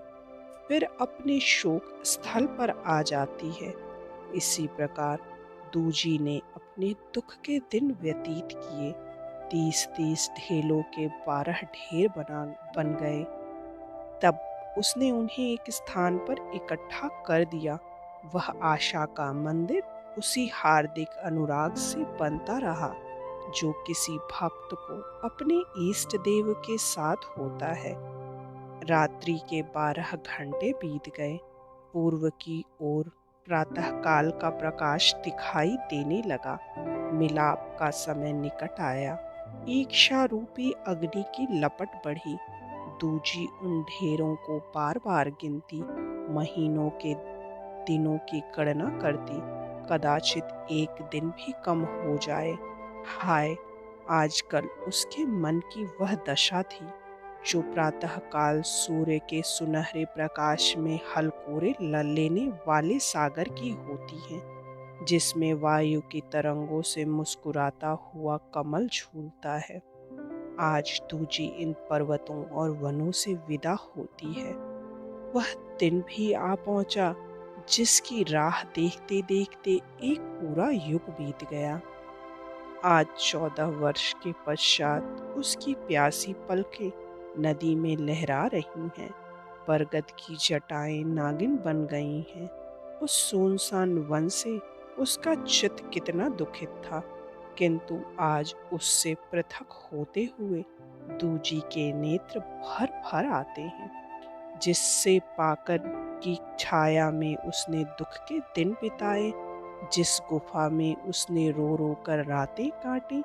फिर अपने शोक स्थल पर आ जाती है। इसी प्रकार दूजी ने अपने दुख के दिन व्यतीत किए। 30-30 ढेलों के 12 ढेर बन गए। तब उसने उन्हें एक स्थान पर इकट्ठा कर दिया। वह आशा का मंदिर उसी हार्दिक अनुराग से बनता रहा जो किसी भक्त को अपने इष्ट देव के साथ होता है। रात्रि के 12 घंटे बीत गए। पूर्व की ओर प्रातःकाल का प्रकाश दिखाई देने लगा। मिलाप का समय निकट आया। ईर्ष्या रूपी अग्नि की लपट बढ़ी। दूजी उन ढेरों को बार बार गिनती, महीनों के दिनों की गणना करती। कदाचित एक दिन भी कम हो जाए। हाय, आजकल उसके मन की वह दशा थी जो प्रातःकाल सूर्य के सुनहरे प्रकाश में हलकोरे लेने वाले सागर की होती है, जिसमें वायु की तरंगों से मुस्कुराता हुआ कमल झूलता है। आज दूजी इन पर्वतों और वनों से विदा होती है। वह दिन भी आ पहुंचा जिसकी राह देखते देखते एक पूरा युग बीत गया। आज 14 वर्ष के पश्चात उसकी प्यासी पलकें नदी में लहरा रही हैं। बरगद की जटाएं नागिन बन गई हैं। उस सुनसान वन से उसका चित्त कितना दुखित था, किंतु आज उससे पृथक होते हुए दूजी के नेत्र भर भर आते हैं। जिससे पाकर की छाया में उसने दुख के दिन बिताए, जिस गुफा में उसने रो रो कर रातें काटी,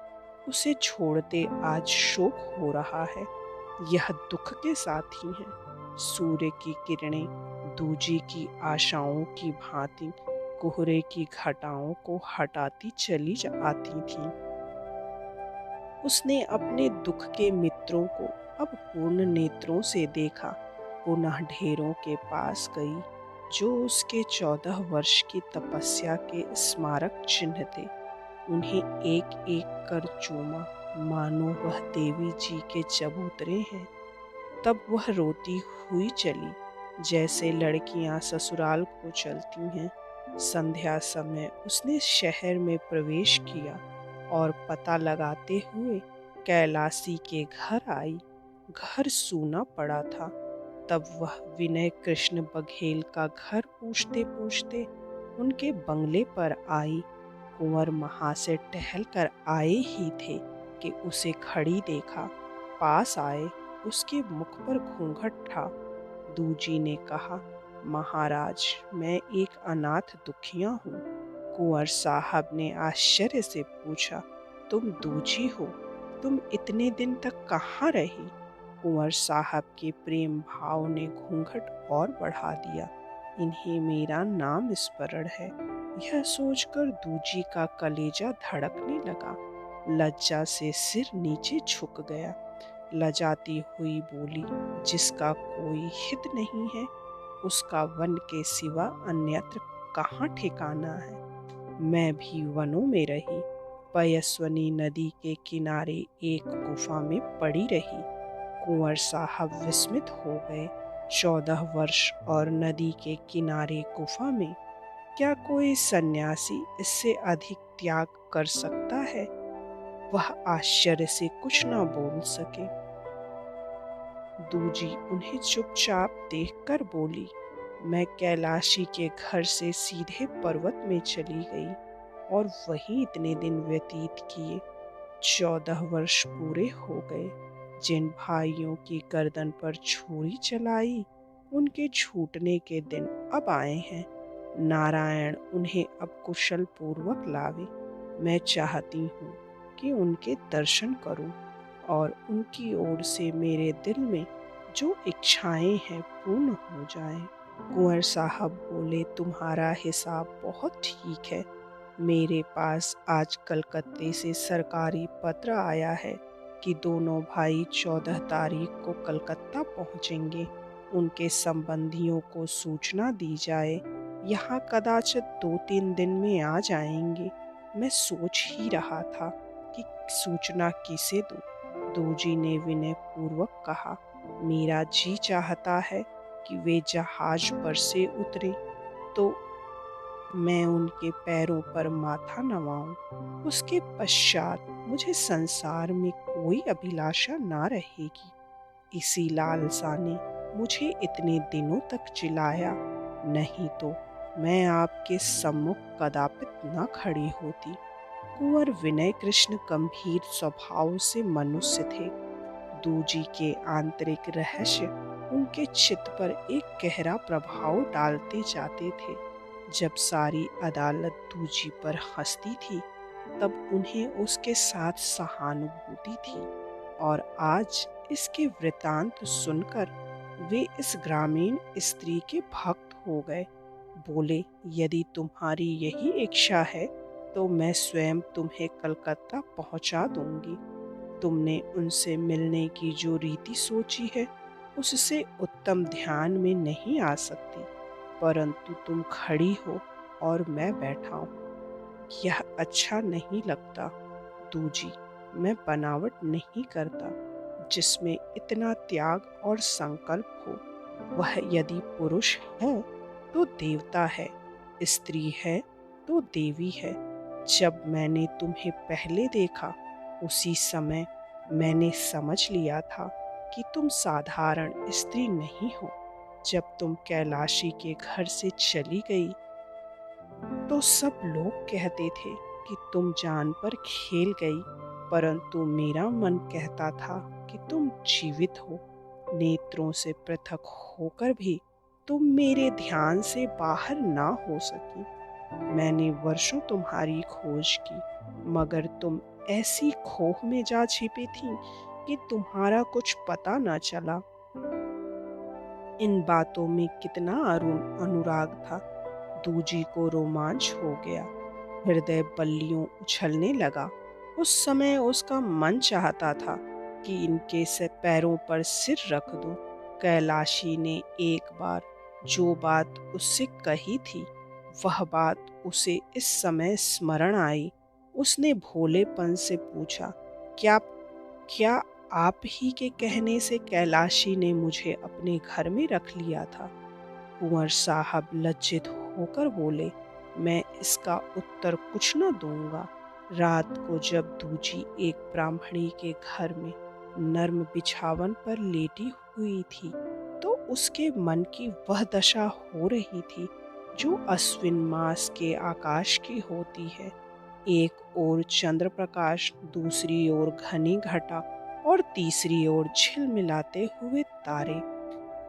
उसे छोड़ते आज शोक हो रहा है। यह दुख के साथी हैं। सूर्य की किरणें दूजी की आशाओं की भांति कोहरे की घटाओं को हटाती चली आती थीं। उसने अपने दुख के मित्रों को अब पूर्ण नेत्रों से देखा। पुनः ढेरों के पास गई जो उसके 14 वर्ष की तपस्या के स्मारक चिन्ह थे। उन्हें एक एक कर चूमा, मानो वह देवी जी के चबूतरे हैं। तब वह रोती हुई चली, जैसे लड़कियां ससुराल को चलती हैं। संध्या समय उसने शहर में प्रवेश किया और पता लगाते हुए कैलासी के घर आई। घर सूना पड़ा था। तब वह विनय कृष्ण बघेल का घर पूछते पूछते उनके बंगले पर आई। कुंवर महाशय टहल कर आए ही थे कि उसे खड़ी देखा। पास आए, उसके मुख पर घूंघट था। दूजी ने कहा, महाराज, मैं एक अनाथ दुखिया हूँ। कुंवर साहब ने आश्चर्य से पूछा, तुम दूजी हो? तुम इतने दिन तक कहाँ रही? कुंवर साहब के प्रेम भाव ने घूंघट और बढ़ा दिया। इन्हें मेरा नाम स्मरण है। यह सोचकर दूजी का कलेजा धड़कने लगा। लज्जा से सिर नीचे झुक गया। लजाती हुई बोली, जिसका कोई हित नहीं है उसका वन के सिवा अन्यत्र कहाँ ठिकाना है। मैं भी वनों में रही, पयस्विनी नदी के किनारे एक गुफा में पड़ी रही। कुंवर साहब विस्मित हो गए। 14 वर्ष और नदी के किनारे गुफा में, क्या कोई सन्यासी इससे अधिक त्याग कर सकता है? वह आश्चर्य से कुछ न बोल सके। दूजी उन्हें चुपचाप देखकर बोली, मैं कैलाशी के घर से सीधे पर्वत में चली गई और वहीं इतने दिन व्यतीत किए। 14 वर्ष पूरे हो गए। जिन भाइयों की गर्दन पर छुरी चलाई, उनके छूटने के दिन अब आए हैं। नारायण उन्हें अब कुशल पूर्वक लावे। मैं चाहती हूँ कि उनके दर्शन करूं और उनकी ओर से मेरे दिल में जो इच्छाएं हैं पूर्ण हो जाएं। कुंवर साहब बोले, तुम्हारा हिसाब बहुत ठीक है। मेरे पास आज कलकत्ते से सरकारी पत्र आया है कि दोनों भाई 14 तारीख को कलकत्ता पहुंचेंगे। उनके संबंधियों को सूचना दी जाए। यहाँ कदाचित 2-3 दिन में आ जाएंगे। मैं सोच ही रहा था कि सूचना किसे दूं। दूजी ने विनय पूर्वक कहा, मेरा जी चाहता है कि वे जहाज पर से उतरे तो मैं उनके पैरों पर माथा नवाऊं। उसके पश्चात मुझे संसार में कोई अभिलाषा ना रहेगी। इसी लालसा ने मुझे इतने दिनों तक चिल्लाया, नहीं तो मैं आपके सम्मुख कदापित न खड़ी होती। कुंवर विनय कृष्ण गंभीर स्वभाव से मनुष्य थे। दूजी के आंतरिक रहस्य उनके चित्त पर एक गहरा प्रभाव डालते जाते थे। जब सारी अदालत दूजी पर हंसती थी, तब उन्हें उसके साथ सहानुभूति थी। और आज इसके वृतांत सुनकर वे इस ग्रामीण स्त्री के भक्त हो गए। बोले, यदि तुम्हारी यही इच्छा है तो मैं स्वयं तुम्हें कलकत्ता पहुंचा दूंगी। तुमने उनसे मिलने की जो रीति सोची है, उससे उत्तम ध्यान में नहीं आ सकती। परंतु तुम खड़ी हो और मैं बैठा हूँ, यह अच्छा नहीं लगता। दूजी, मैं बनावट नहीं करता। जिसमें इतना त्याग और संकल्प हो, वह यदि पुरुष है तो देवता है, स्त्री है तो देवी है। जब मैंने तुम्हें पहले देखा, उसी समय मैंने समझ लिया था कि तुम साधारण स्त्री नहीं हो। जब तुम कैलाशी के घर से चली गई तो सब लोग कहते थे कि तुम जान पर खेल गई, परंतु मेरा मन कहता था कि तुम जीवित हो। नेत्रों से पृथक होकर भी तुम मेरे ध्यान से बाहर ना हो सकी। मैंने वर्षों तुम्हारी खोज की, मगर तुम ऐसी खोह में जा छिपी थी कि तुम्हारा कुछ पता न चला। इन बातों में कितना अनुराग था। दूजी को रोमांच हो गया। हृदय बल्लियों उछलने लगा। उस समय उसका मन चाहता था कि इनके से पैरों पर सिर रख दूं। कैलाशी ने एक बार जो बात उससे कही थी, वह बात उसे इस समय स्मरण आई। उसने भोलेपन से पूछा, क्या क्या आप ही के कहने से कैलाशी ने मुझे अपने घर में रख लिया था? कुंवर साहब लज्जित होकर बोले, मैं इसका उत्तर कुछ न दूंगा। रात को जब दूजी एक ब्राह्मणी के घर में नर्म बिछावन पर लेटी हुई थी, तो उसके मन की वह दशा हो रही थी जो अश्विन मास के आकाश की होती है। एक ओर चंद्र प्रकाश, दूसरी ओर घनी घटा और तीसरी ओर झिलमिलाते हुए तारे।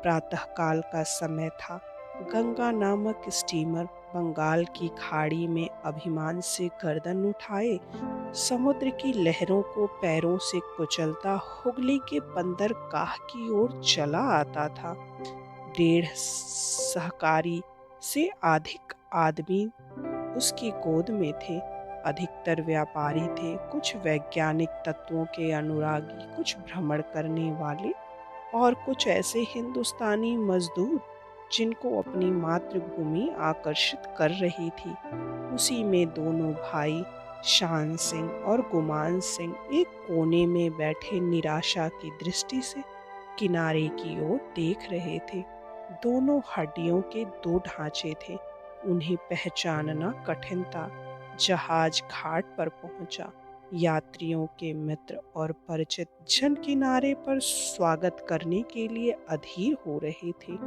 प्रातःकाल का समय था। गंगा नामक स्टीमर बंगाल की खाड़ी में अभिमान से गर्दन उठाए समुद्र की लहरों को पैरों से कुचलता हुगली के बंदरगाह की ओर चला आता था। 1.5 सहकारी से अधिक आदमी उसकी गोद में थे। अधिकतर व्यापारी थे, कुछ वैज्ञानिक तत्वों के अनुरागी, कुछ भ्रमण करने वाले और कुछ ऐसे हिंदुस्तानी मजदूर जिनको अपनी मातृभूमि आकर्षित कर रही थी। उसी में दोनों भाई शान सिंह और गुमान सिंह एक कोने में बैठे निराशा की दृष्टि से किनारे की ओर देख रहे थे। दोनों हड्डियों के दो ढांचे थे, उन्हें पहचानना कठिन था। जहाज घाट पर पहुंचा। यात्रियों के मित्र और परिचित जन किनारे पर स्वागत करने के लिए अधीर हो रहे थे।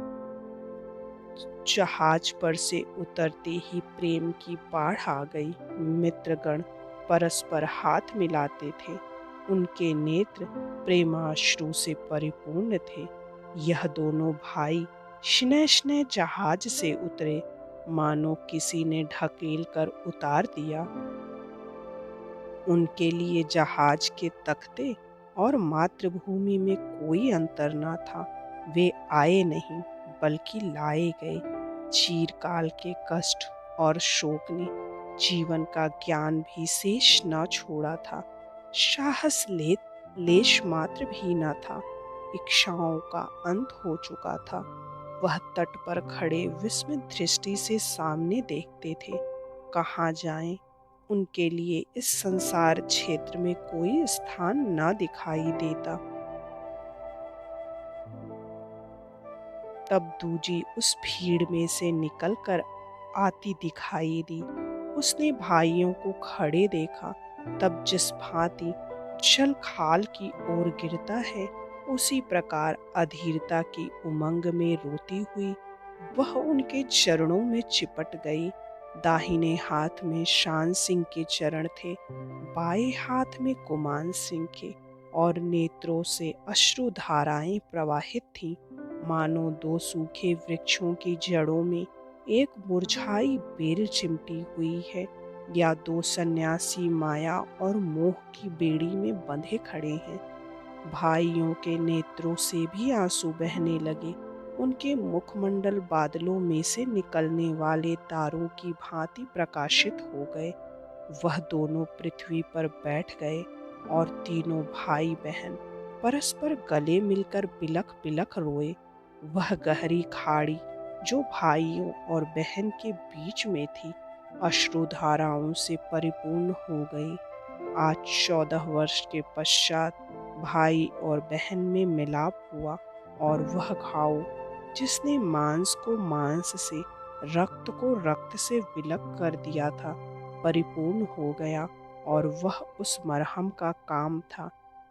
जहाज पर से उतरते ही प्रेम की बाढ़ आ गई। मित्रगण परस्पर हाथ मिलाते थे। उनके नेत्र प्रेमाश्रु से परिपूर्ण थे। यह दोनों भाई स्नेह स्नेह जहाज से उतरे, मानो किसी ने ढकेल कर उतार दिया। उनके लिए जहाज के तख्ते और मातृभूमि में कोई अंतर न था। वे आए नहीं, बल्कि लाए गए। चीरकाल के कष्ट और शोक ने जीवन का ज्ञान भी शेष न छोड़ा था। साहस लेश मात्र भी न था। इच्छाओं का अंत हो चुका था। वह तट पर खड़े विस्मित दृष्टि से सामने देखते थे। कहाँ जाएं? उनके लिए इस संसार क्षेत्र में कोई स्थान न दिखाई देता। तब दूजी उस भीड़ में से निकलकर आती दिखाई दी। उसने भाइयों को खड़े देखा। तब जिस भांति जल खाल की ओर गिरता है, उसी प्रकार अधीरता की उमंग में रोती हुई वह उनके चरणों में चिपट गई। दाहिने हाथ में शान सिंह के चरण थे, बाएं हाथ में गुमान सिंह के, और नेत्रों से अश्रु धाराएं प्रवाहित थीं, मानो दो सूखे वृक्षों की जड़ों में एक मुरझाई बेल चिमटी हुई है, या दो सन्यासी माया और मोह की बेड़ी में बंधे खड़े हैं। भाइयों के नेत्रों से भी आंसू बहने लगे। उनके मुखमंडल बादलों में से निकलने वाले तारों की भांति प्रकाशित हो गए। वह दोनों पृथ्वी पर बैठ गए और तीनों भाई बहन परस्पर गले मिलकर बिलख बिलख रोए। वह गहरी खाड़ी जो भाइयों और बहन के बीच में थी, अश्रुधाराओं से परिपूर्ण हो गई। आज 14 वर्ष के पश्चात भाई और बहन में मिलाप हुआ, और वह घाव जिसने मांस को मांस से, रक्त को रक्त से विलग कर दिया था, परिपूर्ण हो गया। और वह उस मरहम का काम था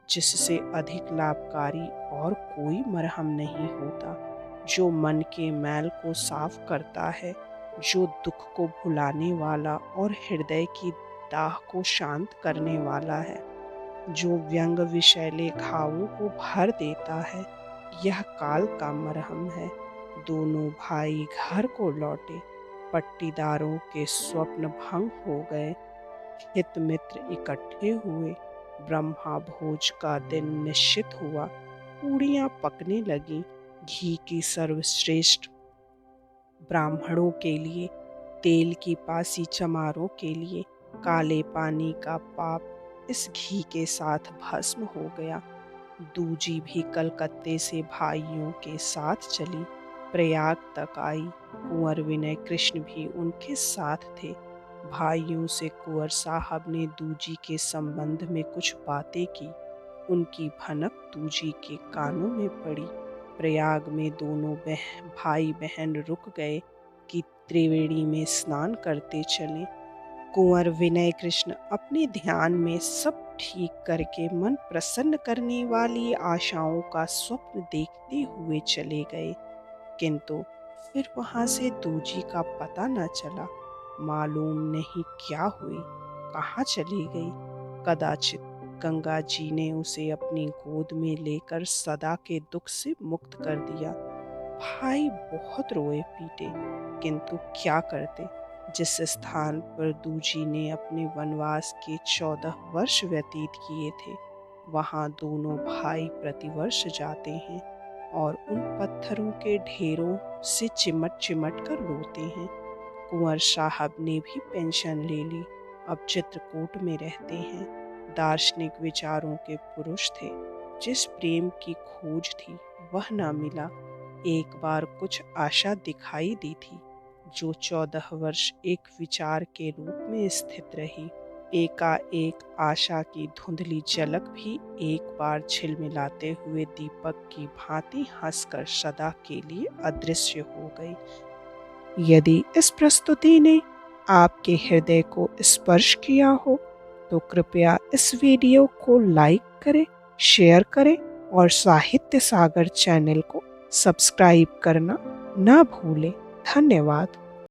जिससे अधिक लाभकारी और कोई मरहम नहीं होता, जो मन के मैल को साफ करता है, जो दुख को भुलाने वाला और हृदय की दाह को शांत करने वाला है, जो व्यंग विषैले घावों को भर देता है। यह काल का मरहम है। दोनों भाई घर को लौटे। पट्टीदारों के स्वप्न भंग हो गए। हित मित्र इकट्ठे हुए। ब्रह्मा भोज का दिन निश्चित हुआ। पूड़ियाँ पकने लगी। घी की सर्वश्रेष्ठ ब्राह्मणों के लिए, तेल की पासी चमारों के लिए, काले पानी का पाप इस घी के साथ भस्म हो गया। दूजी भी कलकत्ते से भाइयों के साथ चली, प्रयाग तक आई। कुंवर विनय कृष्ण भी उनके साथ थे। भाइयों से कुंवर साहब ने दूजी के संबंध में कुछ बातें की। उनकी भनक दूजी के कानों में पड़ी। प्रयाग में दोनों भाई बहन रुक गए कि त्रिवेणी में स्नान करते चले। कुंवर विनय कृष्ण अपने ध्यान में सब ठीक करके मन प्रसन्न करने वाली आशाओं का स्वप्न देखते हुए चले गए, किंतु फिर वहां से दूजी का पता न चला। मालूम नहीं क्या हुई, कहाँ चली गई। कदाचित गंगा जी ने उसे अपनी गोद में लेकर सदा के दुख से मुक्त कर दिया। भाई बहुत रोए पीटे, किंतु क्या करते। जिस स्थान पर दूजी ने अपने वनवास के 14 वर्ष व्यतीत किए थे, वहां दोनों भाई प्रतिवर्ष जाते हैं। और उन पत्थरों के ढेरों से चिमट चिमट कर रोते हैं। कुंवर साहब ने भी पेंशन ले ली, अब चित्रकूट में रहते हैं। दार्शनिक विचारों के पुरुष थे। जिस प्रेम की खोज थी वह न मिला। एक बार कुछ आशा दिखाई दी थी, जो 14 वर्ष एक विचार के रूप में स्थित रही। एकाएक आशा की धुंधली झलक भी एक बार झिलमिलाते हुए दीपक की भांति हंसकर सदा के लिए अदृश्य हो गई। यदि इस प्रस्तुति ने आपके हृदय को स्पर्श किया हो तो कृपया इस वीडियो को लाइक करें, शेयर करें और साहित्य सागर चैनल को सब्सक्राइब करना ना भूलें। धन्यवाद।